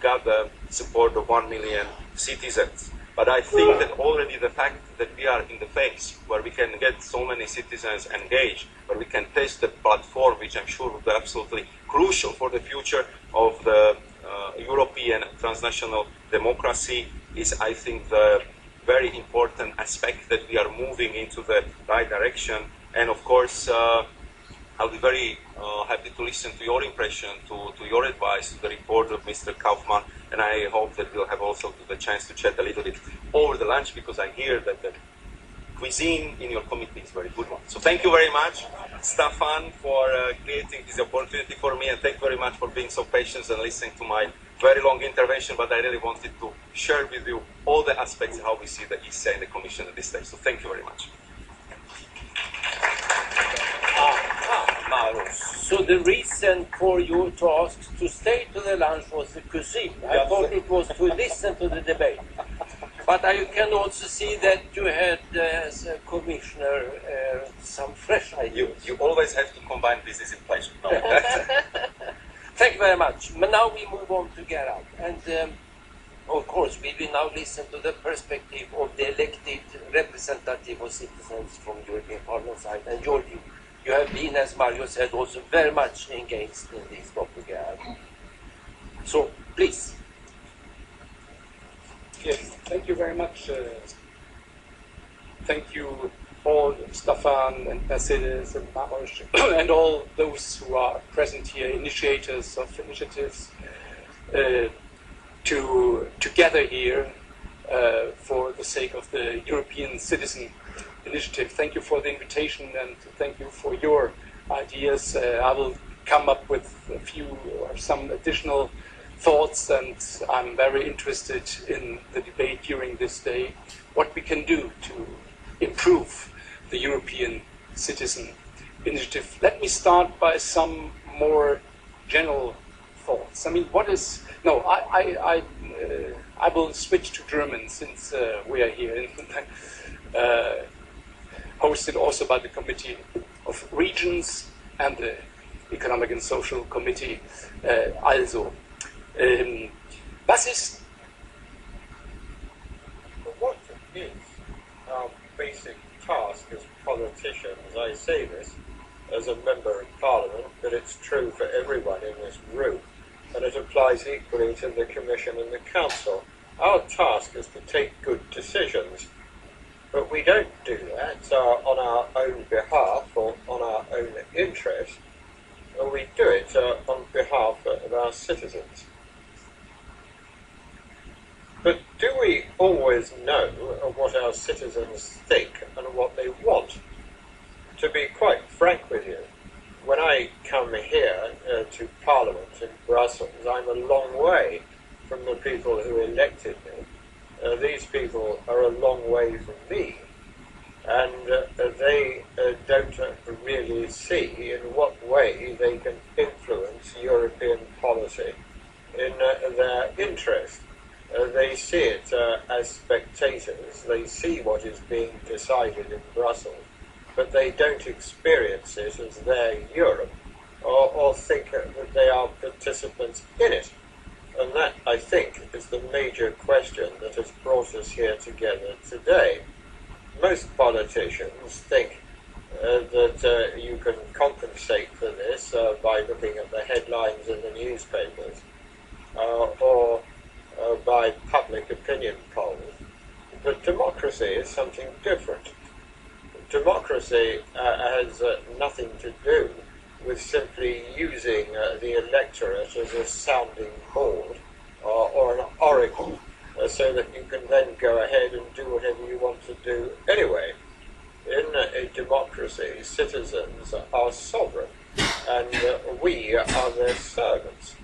gather support of 1 million citizens. But I think that already the fact that we are in the phase where we can get so many citizens engaged, where we can test the platform, which I'm sure will be absolutely crucial for the future of the European transnational democracy, is, I think, the very important aspect that we are moving into the right direction. And of course, I'll be very happy to listen to your impression, to your advice, to the report of Mr. Kaufmann, and I hope that we'll have also the chance to chat a little bit over the lunch, because I hear that the cuisine in your committee is a very good one. So thank you very much, Stefan, for creating this opportunity for me, and thank you very much for being so patient and listening to my very long intervention, but I really wanted to share with you all the aspects of how we see the ECI and the Commission at this stage. So thank you very much. Maros. So the reason for you to ask to stay to the lunch was the cuisine. I thought it was to listen to the debate. But I can also see that you had, as a commissioner, some fresh ideas. You always have to combine business and pleasure. No. Thank you very much. But now we move on to Gerald. And of course, we will now listen to the perspective of the elected representative of citizens from European Parliament side. And Georgi, you have been, as Mario said, also very much engaged in this topic. So, please. Yes, thank you very much. Thank you all, Stefan and Mercedes and Maros, and all those who are present here, initiators of initiatives, to gather here for the sake of the European Citizen Initiative. Thank you for the invitation and thank you for your ideas. I will come up with a few or some additional thoughts, and I'm very interested in the debate during this day, what we can do to improve the European Citizen Initiative. Let me start by some more general thoughts. I mean, what is... No, I will switch to German since we are here, hosted also by the Committee of Regions and the Economic and Social Committee. Was ist... What is our basic task as politicians? I say this as a member of Parliament, but it's true for everyone in this room, and it applies equally to the Commission and the Council. Our task is to take good decisions, but we don't do that on our own behalf or on our own interest. We do it on behalf of our citizens. But do we always know what our citizens think and what they want? To be quite frank with you, when I come here to Parliament in Brussels, I'm a long way from the people who elected me. These people are a long way from me, and they don't really see in what way they can influence European policy in their interest. They see it as spectators. They see what is being decided in Brussels, but they don't experience it as their Europe or think that they are participants in it. And that, I think, is the major question that has brought us here together today. Most politicians think that you can compensate for this by looking at the headlines in the newspapers or by public opinion polls. But democracy is something different. Democracy has nothing to do with simply using the electorate as a sounding board or an oracle so that you can then go ahead and do whatever you want to do anyway. In a democracy, citizens are sovereign and we are their servants.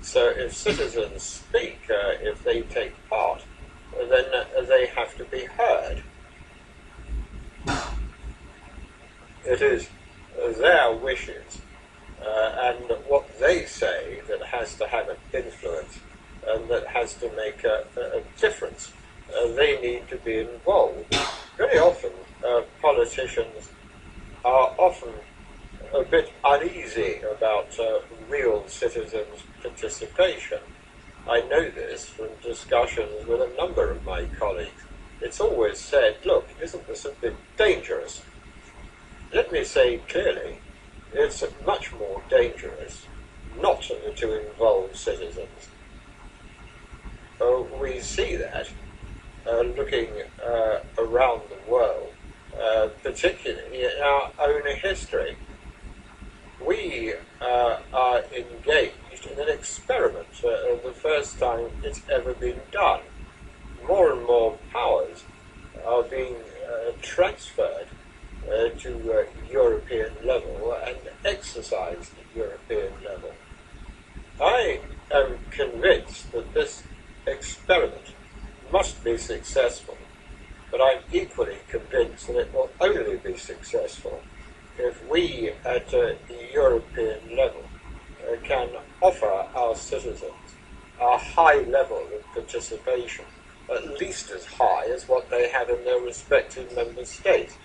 So if citizens speak, if they take part, then they have to be heard. It is their wishes and what they say that has to have an influence and that has to make a difference. They need to be involved. Very often, politicians are often a bit uneasy about real citizens' participation. I know this from discussions with a number of my colleagues. It's always said, look, isn't this a bit dangerous? Let me say clearly, it's much more dangerous not to involve citizens. We see that looking around the world, particularly in our own history. We are engaged in an experiment, the first time it's ever been done. More and more powers are being transferred to European level and exercised at European level. I am convinced that this experiment must be successful, but I'm equally convinced that it will only be successful if we at the European level can offer our citizens a high level of participation, at least as high as what they have in their respective member states.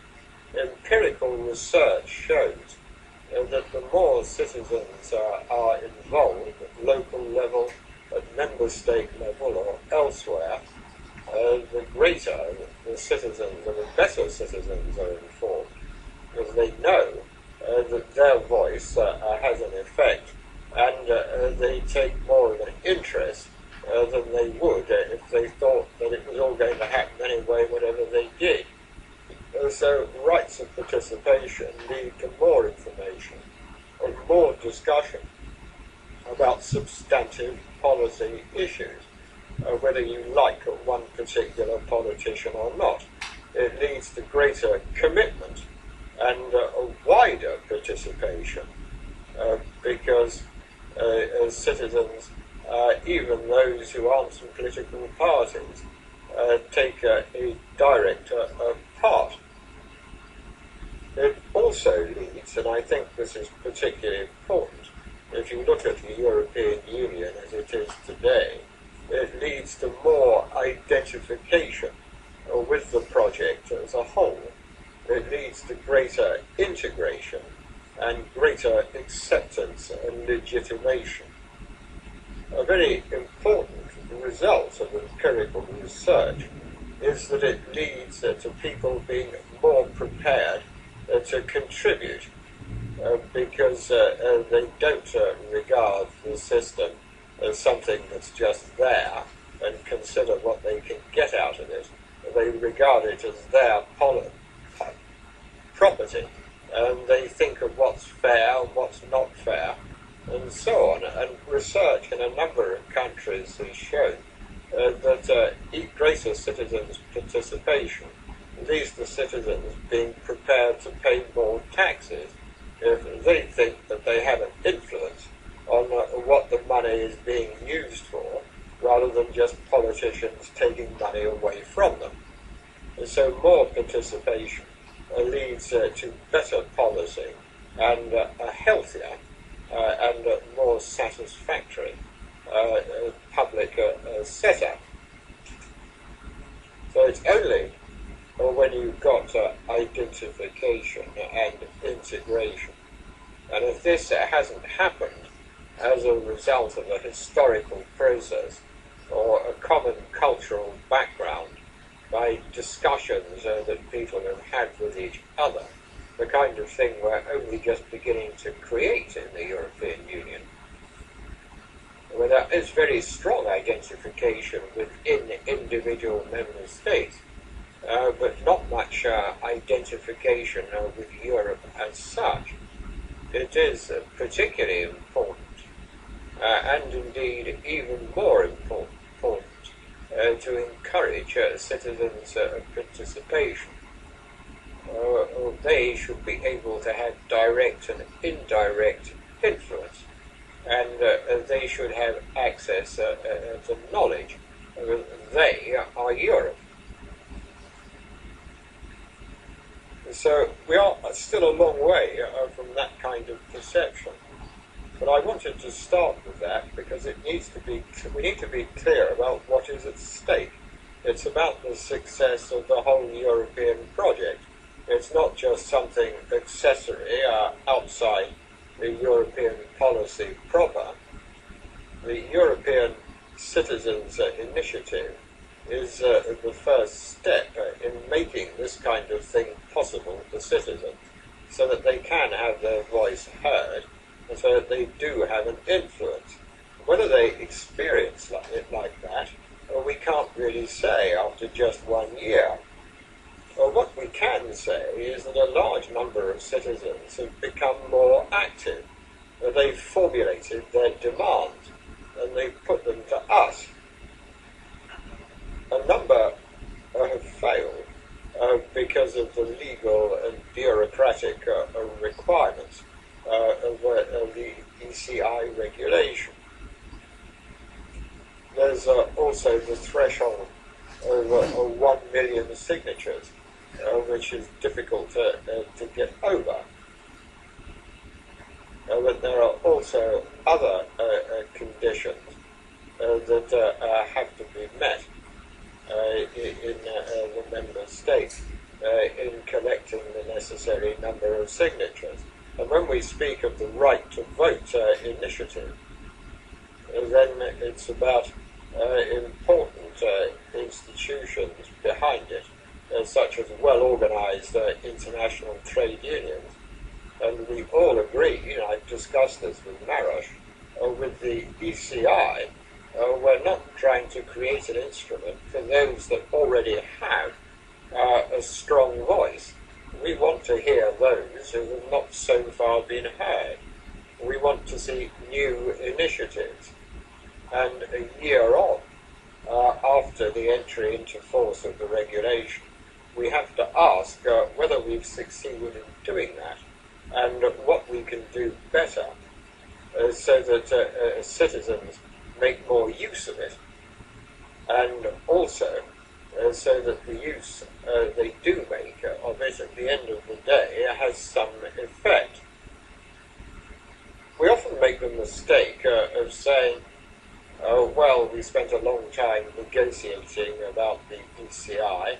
Empirical research shows that the more citizens are involved at local level, at member state level or elsewhere, the greater the citizens and the better citizens are informed, because they know that their voice has an effect, and they take more of an interest than they would if they thought that it was all going to happen anyway, whatever they did. So rights of participation lead to more information and more discussion about substantive policy issues, whether you like one particular politician or not. It leads to greater commitment and a wider participation, because as citizens, even those who aren't in political parties, take a direct part. It also leads, and I think this is particularly important, if you look at the European Union as it is today, it leads to more identification with the project as a whole. It leads to greater integration and greater acceptance and legitimation. A very important result of empirical research is that it leads to people being more prepared to contribute, because they don't regard the system as something that's just there and consider what they can get out of it. They regard it as their property, and they think of what's fair, what's not fair, and so on. And research in a number of countries has shown that greater citizens' participation leads to citizens being prepared to pay more taxes if they think that they have an influence on what the money is being used for, rather than just politicians taking money away from them. And so more participation leads to better policy and a healthier and more satisfactory public setup. So it's only when you've got identification and integration, and if this hasn't happened as a result of a historical process or a common cultural background, by discussions that people have had with each other, the kind of thing we're only just beginning to create in the European Union, where there is very strong identification within individual member states, but not much identification with Europe as such. It is particularly important, and indeed even more important, to encourage citizens' participation. They should be able to have direct and indirect influence, and they should have access to knowledge. They are Europe. So we are still a long way from that kind of perception. But I wanted to start with that because we need to be clear about what is at stake. It's about the success of the whole European project. It's not just something accessory outside the European policy proper. The European Citizens Initiative is the first step in making this kind of thing possible for citizens, so that they can have their voice heard, and so that they do have an influence. Whether they experience it like that, we can't really say after just 1 year. What we can say is that a large number of citizens have become more active. They've formulated their demands, and they've put them to us. A number have failed because of the legal and bureaucratic requirements of the ECI regulation. There's also the threshold of 1 million signatures, which is difficult to get over. but there are also other conditions that have to be met in the member states in collecting the necessary number of signatures. And when we speak of the right to vote initiative, then it's about important institutions behind it, such as well-organized international trade unions. And we all agree, I've discussed this with Marosh, with the ECI, we're not trying to create an instrument for those that already have a strong voice. We want to hear those who have not so far been heard. We want to see new initiatives. And a year on, after the entry into force of the regulation, we have to ask whether we've succeeded in doing that and what we can do better so that citizens make more use of it, and also so that the use they do make of it at the end of the day has some effect. We often make the mistake of saying, well, we spent a long time negotiating about the ECI,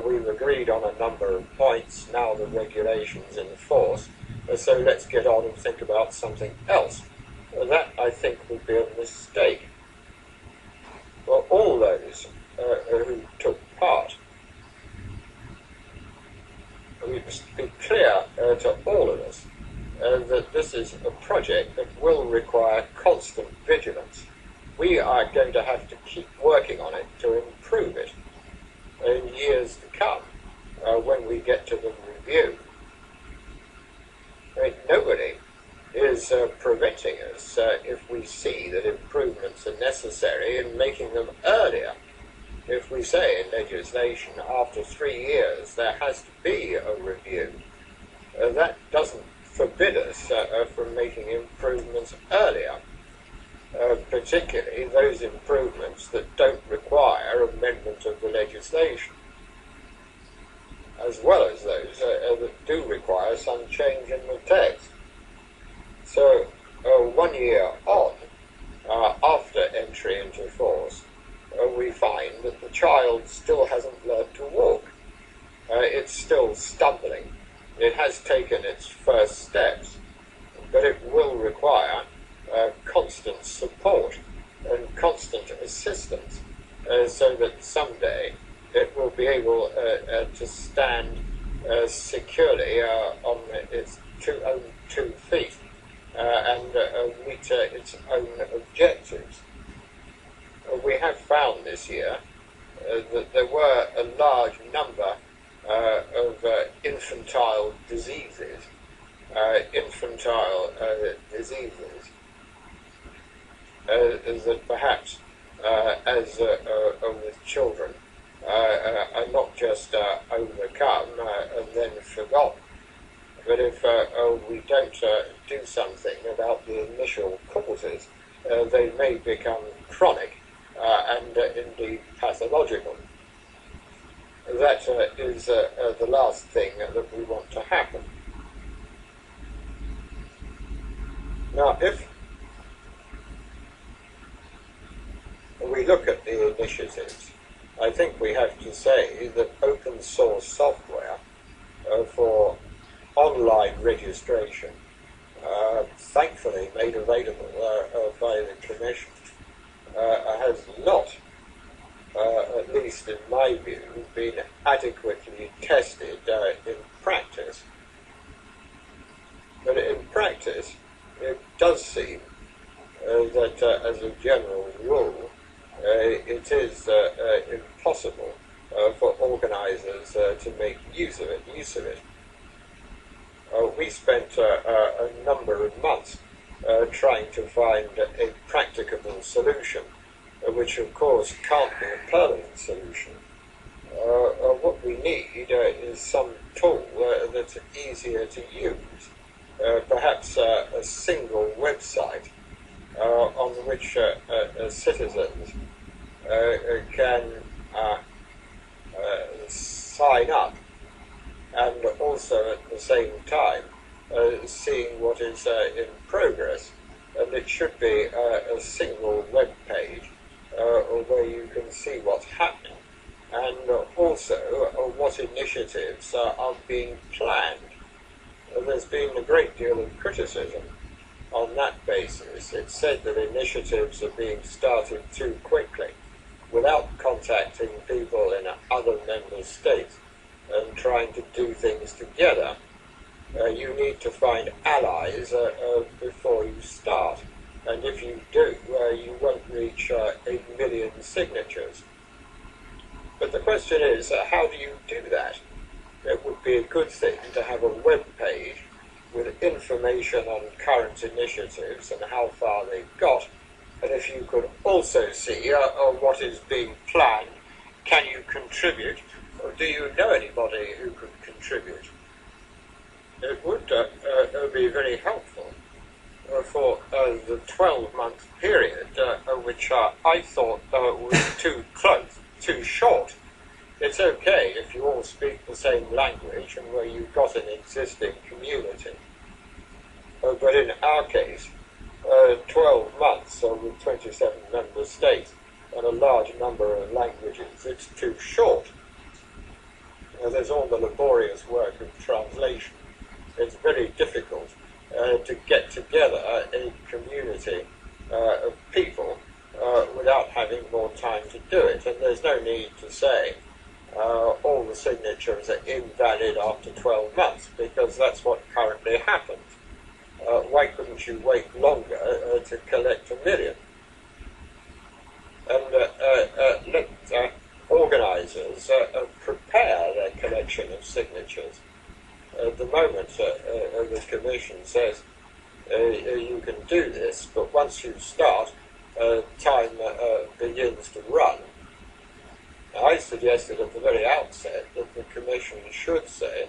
we've agreed on a number of points, now the regulation's in force, so let's get on and think about something else. That, I think, would be a mistake. Well, all those who took part, we must be clear to all of us that this is a project that will require constant vigilance. We are going to have to keep working on it to improve it in years to come when we get to the review. I mean, nobody is preventing us if we see that improvements are necessary in making them earlier. If we say in legislation after 3 years there has to be a review, that doesn't forbid us from making improvements earlier, particularly those improvements that don't require amendment of the legislation, as well as those that do require some change in the text. So 1 year on, after entry into force, we find that the child still hasn't learned to walk. It's still stumbling. It has taken its first steps, but it will require constant support and constant assistance so that someday it will be able to stand securely on its own 2 feet and meet its own objectives. We have found this year that there were a large number of infantile diseases that perhaps, as with children, are not just overcome and then forgotten, but if we don't do something about the initial causes, they may become chronic and indeed pathological. That is the last thing that we want to happen. Now, if we look at the initiatives, I think we have to say that open source software for online registration, thankfully made available by the Commission, has not, at least in my view, been adequately tested in practice. But in practice, it does seem that as a general rule, it is impossible for organisers to make use of it. We spent a number of months trying to find a practicable solution, which of course can't be a permanent solution. What we need is some tool that's easier to use, perhaps a single website on which citizens can sign up and also at the same time seeing what is in progress, and it should be a single web page where you can see what's happening, and also what initiatives are being planned. There's been a great deal of criticism on that basis. It's said that initiatives are being started too quickly, without contacting people in other member states and trying to do things together. You need to find allies before you start, and if you do, you won't reach 8 million signatures. But the question is, how do you do that? It would be a good thing to have a web page with information on current initiatives and how far they've got, and if you could also see what is being planned, can you contribute, or do you know anybody who could contribute? It would be very helpful for the 12-month period, which I thought was too close, too short. It's okay if you all speak the same language and where you've got an existing community. But in our case, 12 months with 27 member states and a large number of languages, it's too short. There's all the laborious work of translation. It's very difficult to get together a community of people without having more time to do it. And there's no need to say all the signatures are invalid after 12 months, because that's what currently happens. Why couldn't you wait longer to collect 1 million? And let organisers prepare their collection of signatures. At the moment, the Commission says you can do this, but once you start, time begins to run. I suggested at the very outset that the Commission should say,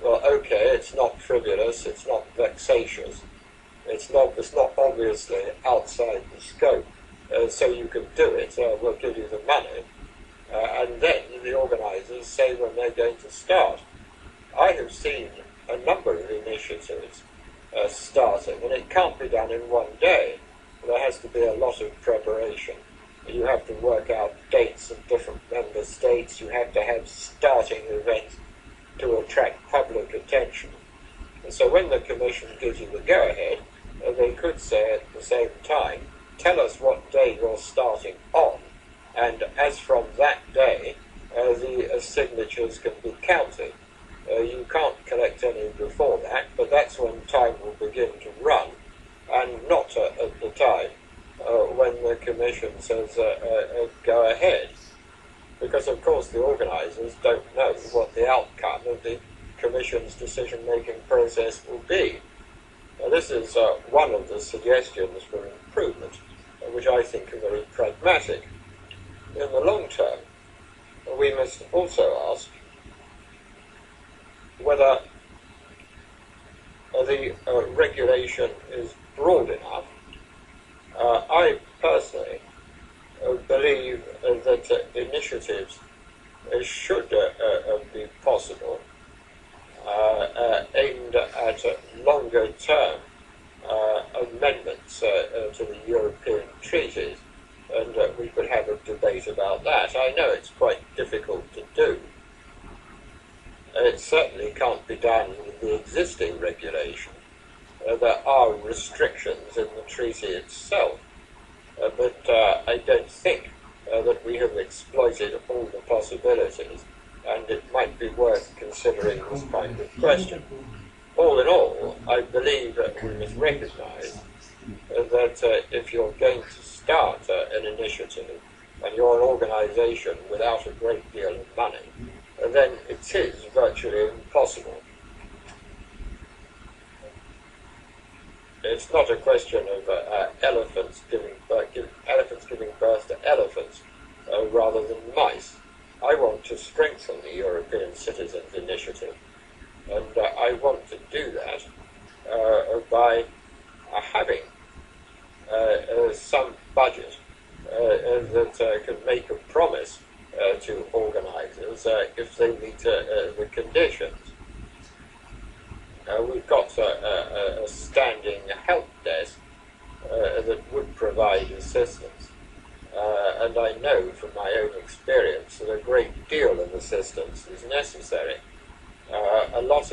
well, okay, it's not frivolous, it's not vexatious, it's not obviously outside the scope, so you can do it, we'll give you the money, and then the organisers say when they're going to start. I have seen a number of initiatives starting, and it can't be done in one day. There has to be a lot of preparation. You have to work out dates in different member states, you have to have starting events to attract public attention. And so when the Commission gives you the go-ahead, they could say at the same time, tell us what day you're starting on, and as from that day, the signatures can be counted. You can't collect any before that, but that's when time will begin to run, and not at the time when the Commission says go ahead. Because of course the organisers don't know what the outcome of the Commission's decision-making process will be. Now, this is one of the suggestions for improvement, which I think are very pragmatic. In the long term, we must also ask whether the regulation is broad enough. I personally believe that initiatives should be possible, aimed at longer-term amendments to the European treaties, and we could have a debate about that. I know it's quite difficult to do. It certainly can't be done with the existing regulation. There are restrictions in the treaty itself, but I don't think that we have exploited all the possibilities, and it might be worth considering this kind of question. All in all, I believe that we must recognise that if you're going to start an initiative and you're an organisation without a great deal of money, then it is virtually impossible. It's not a question of elephants giving birth to elephants rather than mice. I want to strengthen the European Citizens Initiative, and I want to do that by having some budget that can make a promise to organisers if they meet the conditions. We've got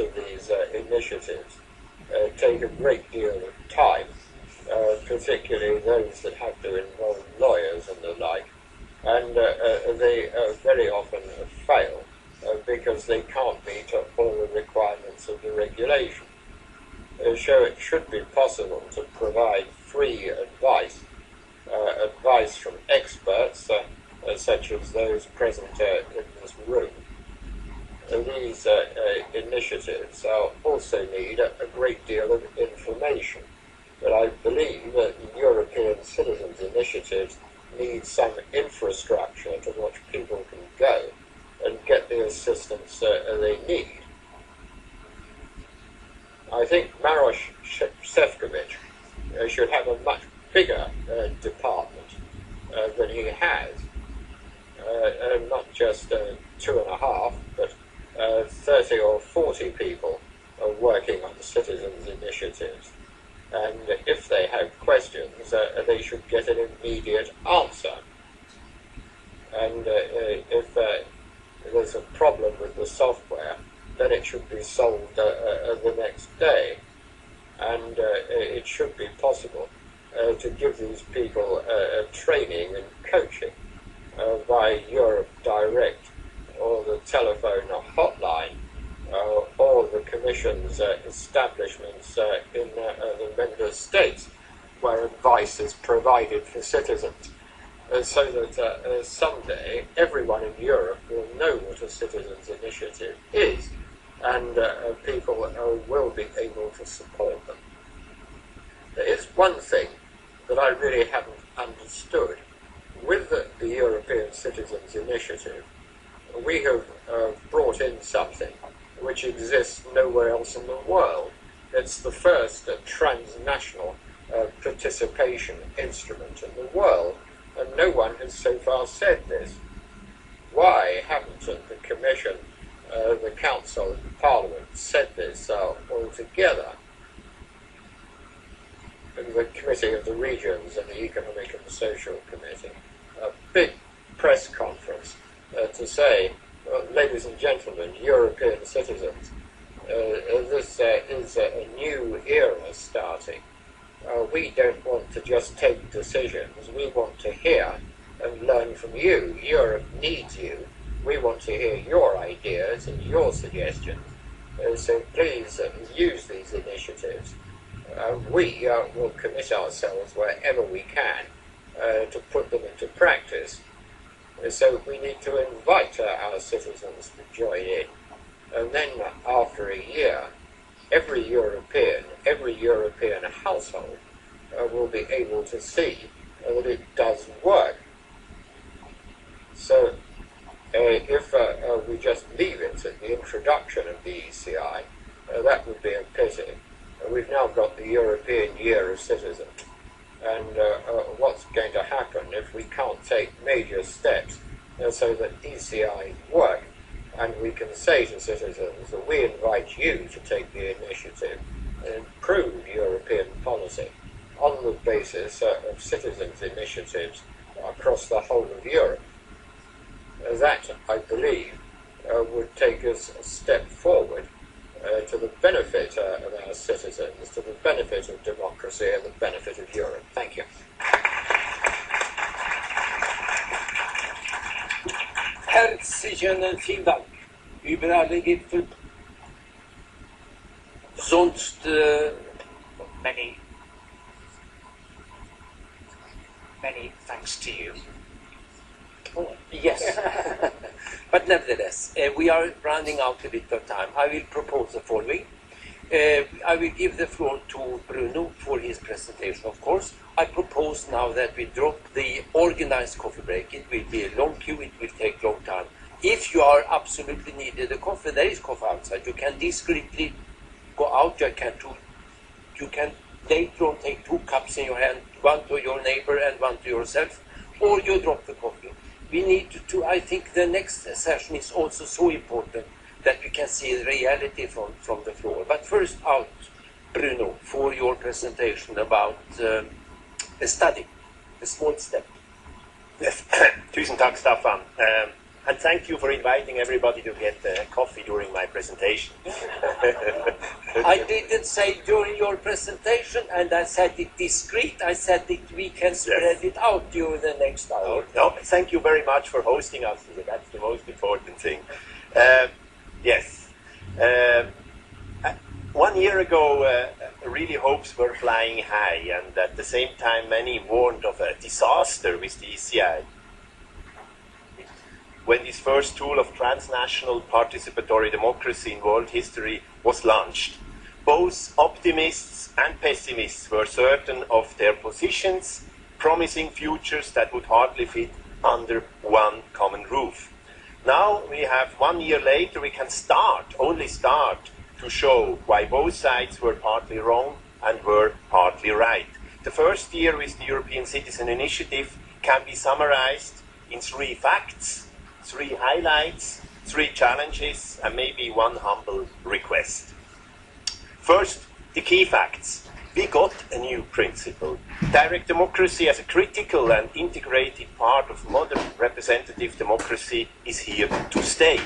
of these initiatives take a great deal of time, particularly those that have to involve lawyers and the like, and they very often fail because they can't meet all the requirements of the regulation. So it should be possible to provide free advice, advice from experts such as those present in this room. These initiatives also need a great deal of information, but I believe that European citizens' initiatives need some infrastructure to which people can go and get the assistance they need. I think Maros Šefčovič should have a much bigger department than he has, not just 2.5, but 30 or 40 people are working on citizens' initiatives. And if they have questions, they should get an immediate answer. And if there's a problem with the software, then it should be solved the next day. And it should be possible to give these people training and coaching by Europe Direct or the telephone hotline or the Commission's establishments in the member states where advice is provided for citizens, so that someday everyone in Europe will know what a citizens' initiative is, and people will be able to support them. There is one thing that I really haven't understood. With the European Citizens' Initiative, we have brought in something which exists nowhere else in the world. It's the first transnational participation instrument in the world, and no one has so far said this. Why haven't the Commission, the Council and Parliament said this altogether? The Committee of the Regions and the Economic and Social Committee, a big press conference to say, well, ladies and gentlemen, European citizens, this is a new era starting. We don't want to just take decisions, we want to hear and learn from you. Europe needs you. We want to hear your ideas and your suggestions. So please use these initiatives. We will commit ourselves wherever we can to put them into practice. So we need to invite our citizens to join in. And then after a year, every European household will be able to see that it does work. So if we just leave it at the introduction of the ECI, that would be a pity. We've now got the European Year of Citizens, and what's going to happen if we can't take major steps so that ECI work, and we can say to citizens that we invite you to take the initiative and improve European policy on the basis of citizens' initiatives across the whole of Europe. That, I believe, would take us a step forward to the benefit of our citizens, to the benefit of democracy and the benefit of Europe. Thank you. Herzlichen vielen Dank über alle Gipfel. Sonst Many thanks to you. yes. But nevertheless, we are running out a bit of time. I will propose the following. I will give the floor to Bruno for his presentation, of course. I propose now that we drop the organized coffee break. It will be a long queue, it will take a long time. If you are absolutely needed a coffee, there is coffee outside. You can discreetly go out. You can later on take 2 cups in your hand, one to your neighbor and one to yourself, or you drop the coffee. We need to, I think the next session is also so important that we can see the reality from the floor. But first out, Bruno, for your presentation about a study, a small step. Yes. Tusen tack, Staffan. And thank you for inviting everybody to get coffee during my presentation. I didn't say during your presentation, and I said it discreet. I said that we can spread it out during the next hour. No, thank you very much for hosting us. That's the most important thing. Yes. 1 year ago, really hopes were flying high, and at the same time many warned of a disaster with the ECI. When this first tool of transnational participatory democracy in world history was launched, both optimists and pessimists were certain of their positions, promising futures that would hardly fit under one common roof. Now we have 1 year later, we can only start, to show why both sides were partly wrong and were partly right. The first year with the European Citizen Initiative can be summarized in 3 facts, 3 highlights, 3 challenges, and maybe 1 humble request. First, the key facts. We got a new principle. Direct democracy as a critical and integrated part of modern representative democracy is here to stay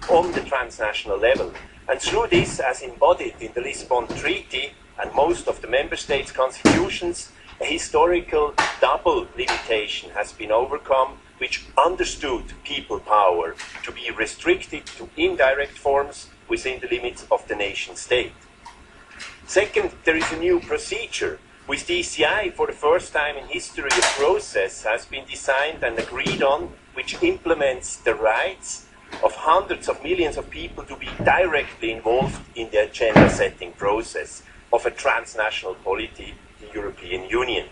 on the transnational level. And through this, as embodied in the Lisbon Treaty and most of the member states' constitutions, a historical double limitation has been overcome, which understood people power to be restricted to indirect forms within the limits of the nation state. Second, there is a new procedure. With the ECI, for the first time in history, a process has been designed and agreed on which implements the rights of hundreds of millions of people to be directly involved in the agenda-setting process of a transnational polity, the European Union.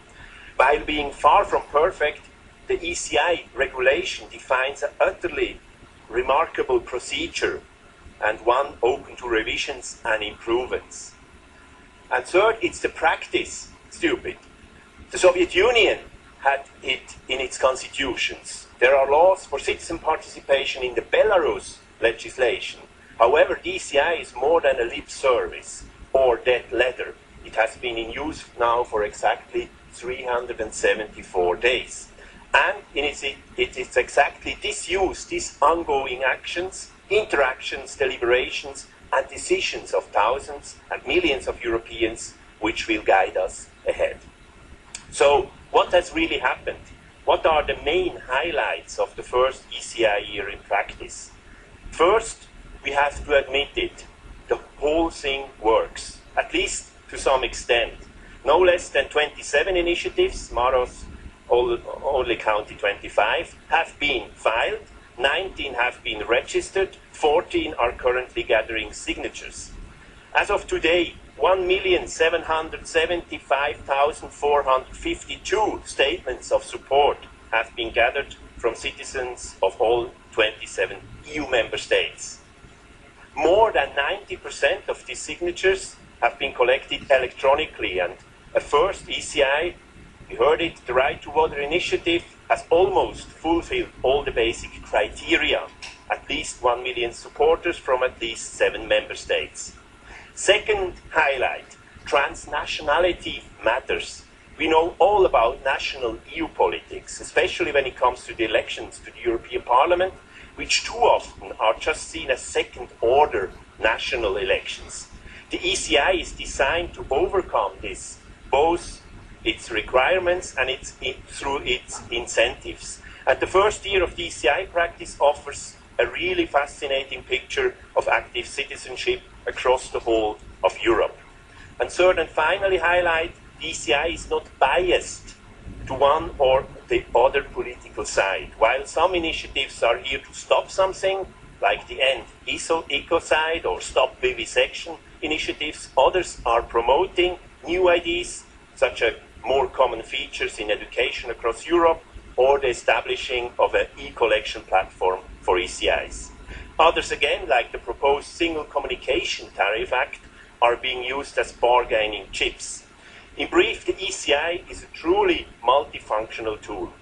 While being far from perfect, the ECI regulation defines an utterly remarkable procedure and one open to revisions and improvements. And third, it's the practice, stupid. The Soviet Union had it in its constitutions. There are laws for citizen participation in the Belarus legislation. However, DCI is more than a lip service or dead letter. It has been in use now for exactly 374 days. And it is exactly this use, these ongoing actions, interactions, deliberations, and decisions of thousands and millions of Europeans which will guide us ahead. So, what has really happened? What are the main highlights of the first ECI year in practice? First, we have to admit it. The whole thing works, at least to some extent. No less than 27 initiatives, Maros only counted 25, have been filed, 19 have been registered, 14 are currently gathering signatures. As of today, 1,775,452 statements of support have been gathered from citizens of all 27 EU member states. More than 90% of these signatures have been collected electronically, and a first ECI, we heard it, the Right to Water initiative, has almost fulfilled all the basic criteria. At least 1 million supporters from at least 7 member states. Second highlight, transnationality matters. We know all about national EU politics, especially when it comes to the elections to the European Parliament, which too often are just seen as second-order national elections. The ECI is designed to overcome this, both its requirements and through its incentives. And the first year of the ECI practice offers a really fascinating picture of active citizenship across the whole of Europe. And third and finally highlight, the ECI is not biased to one or the other political side. While some initiatives are here to stop something, like the End Ecocide or Stop Vivisection initiatives, others are promoting new ideas, such as more common features in education across Europe, or the establishing of an e-collection platform for ECIs. Others again, like the proposed Single Communication Tariff Act, are being used as bargaining chips. In brief, the ECI is a truly multifunctional tool.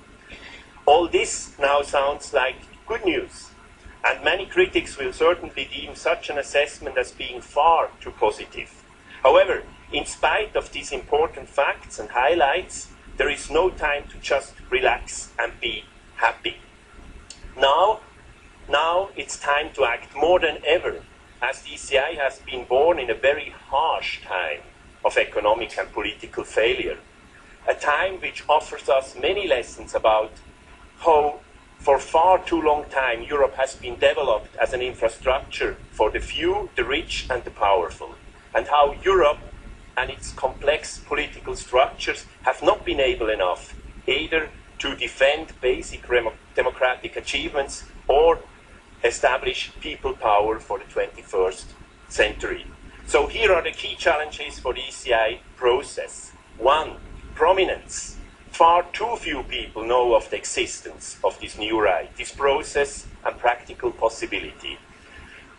All this now sounds like good news, and many critics will certainly deem such an assessment as being far too positive. However, in spite of these important facts and highlights, there is no time to just relax and be happy. Now, it's time to act more than ever, as the ECI has been born in a very harsh time of economic and political failure. A time which offers us many lessons about how for far too long time Europe has been developed as an infrastructure for the few, the rich and the powerful, and how Europe and its complex political structures have not been able enough either to defend basic democratic achievements or establish people power for the 21st century. So here are the key challenges for the ECI process. 1. Prominence. Far too few people know of the existence of this new right, this process and practical possibility.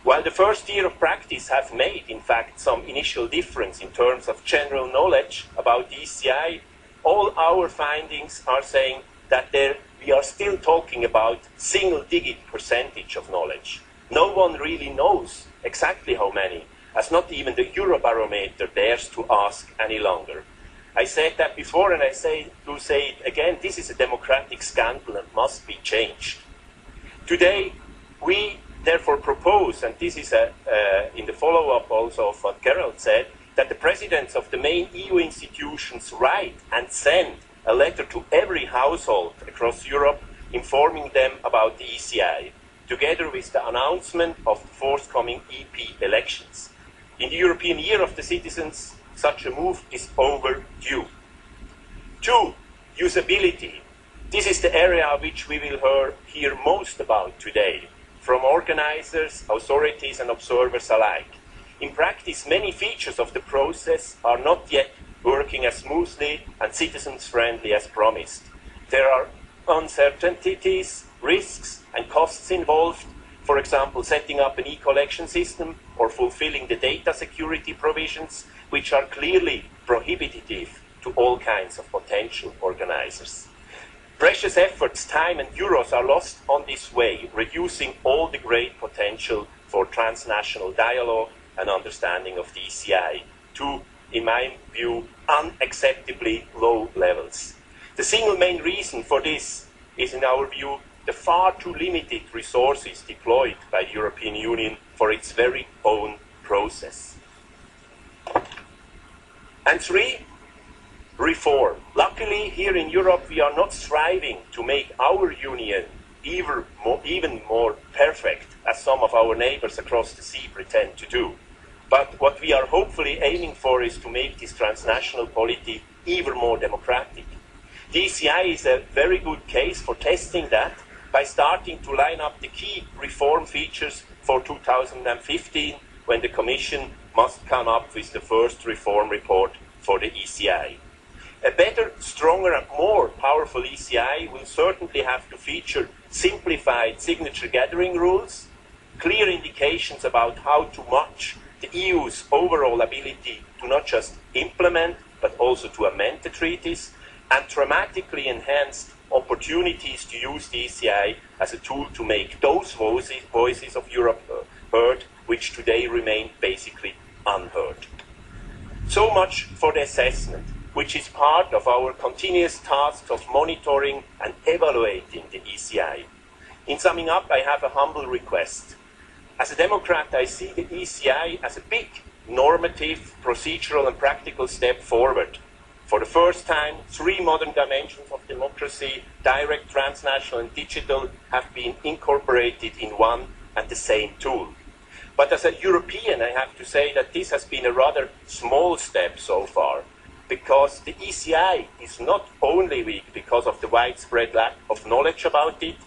While the first year of practice have made, in fact, some initial difference in terms of general knowledge about the ECI, all our findings are saying that we are still talking about single-digit percentage of knowledge. No one really knows exactly how many, as not even the Eurobarometer dares to ask any longer. I said that before and I do say it again, this is a democratic scandal and must be changed. Today, we therefore propose, and this is in the follow-up also of what Gerald said, that the presidents of the main EU institutions write and send a letter to every household across Europe informing them about the ECI, together with the announcement of the forthcoming EP elections. In the European Year of the Citizens, such a move is overdue. 2. Usability. This is the area which we will hear most about today, from organizers, authorities and observers alike. In practice, many features of the process are not yet working as smoothly and citizens-friendly as promised. There are uncertainties, risks and costs involved, for example, setting up an e-collection system or fulfilling the data security provisions, which are clearly prohibitive to all kinds of potential organizers. Precious efforts, time and euros are lost on this way, reducing all the great potential for transnational dialogue and understanding of the ECI to, in my view, unacceptably low levels. The single main reason for this is, in our view, the far too limited resources deployed by the European Union for its very own process. And 3, reform. Luckily, here in Europe, we are not striving to make our union even more perfect, as some of our neighbors across the sea pretend to do. But what we are hopefully aiming for is to make this transnational polity even more democratic. The ECI is a very good case for testing that by starting to line up the key reform features for 2015, when the Commission must come up with the first reform report for the ECI. A better, stronger and more powerful ECI will certainly have to feature simplified signature gathering rules, clear indications about how much the EU's overall ability to not just implement but also to amend the treaties, and dramatically enhanced opportunities to use the ECI as a tool to make those voices of Europe heard, which today remain basically unheard. So much for the assessment, which is part of our continuous task of monitoring and evaluating the ECI. In summing up, I have a humble request. As a Democrat, I see the ECI as a big normative, procedural and practical step forward. For the first time, 3 modern dimensions of democracy, direct, transnational and digital, have been incorporated in one and the same tool. But as a European, I have to say that this has been a rather small step so far, because the ECI is not only weak because of the widespread lack of knowledge about it,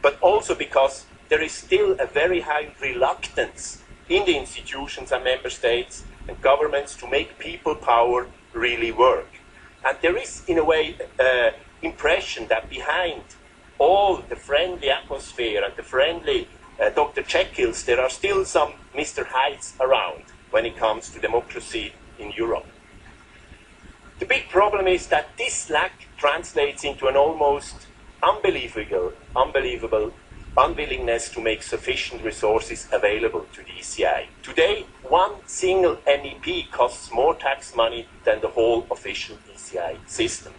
but also because there is still a very high reluctance in the institutions and member states and governments to make people power really work. And there is, in a way, impression that behind all the friendly atmosphere and the friendly Dr. Jekylls, there are still some Mr. Hydes around when it comes to democracy in Europe. The big problem is that this lack translates into an almost unbelievable unwillingness to make sufficient resources available to the ECI. Today, one single MEP costs more tax money than the whole official ECI system.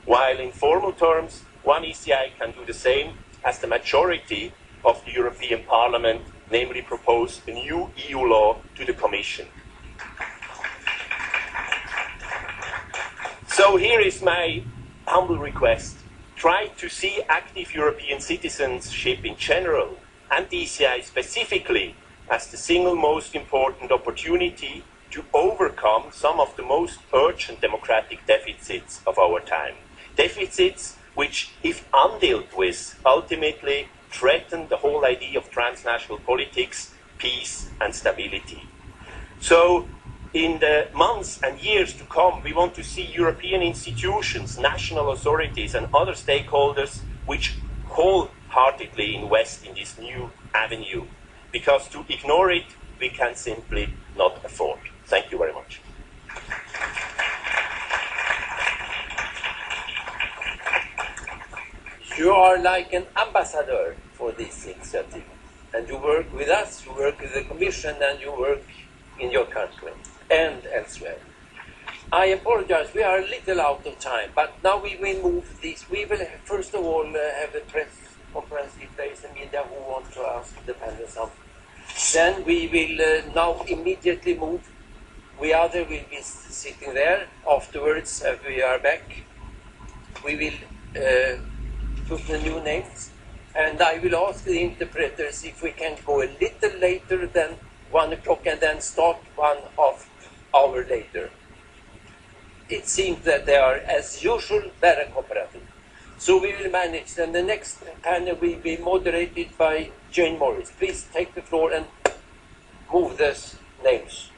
While in formal terms, one ECI can do the same as the majority of the European Parliament, namely propose a new EU law to the Commission. So here is my humble request. Try to see active European citizenship in general and DCI specifically as the single most important opportunity to overcome some of the most urgent democratic deficits of our time. Deficits which, if undealt with, ultimately threaten the whole idea of transnational politics, peace and stability. So, in the months and years to come, we want to see European institutions, national authorities and other stakeholders which wholeheartedly invest in this new avenue. Because to ignore it, we can simply not afford. Thank you very much. You are like an ambassador for this initiative. And you work with us, you work with the Commission, and you work in your country and elsewhere. I apologize, we are a little out of time, but now we will move this. We will first of all have a press conference if there is a media who wants to ask the panel something. Then we will now immediately move. We other will be sitting there. Afterwards, we are back. We will put the new names. And I will ask the interpreters if we can go a little later than 1 o'clock and then start 1.5 hours later. It seems that they are, as usual, very cooperative. So we will manage. And the next panel will be moderated by Jane Morris. Please take the floor and move those names.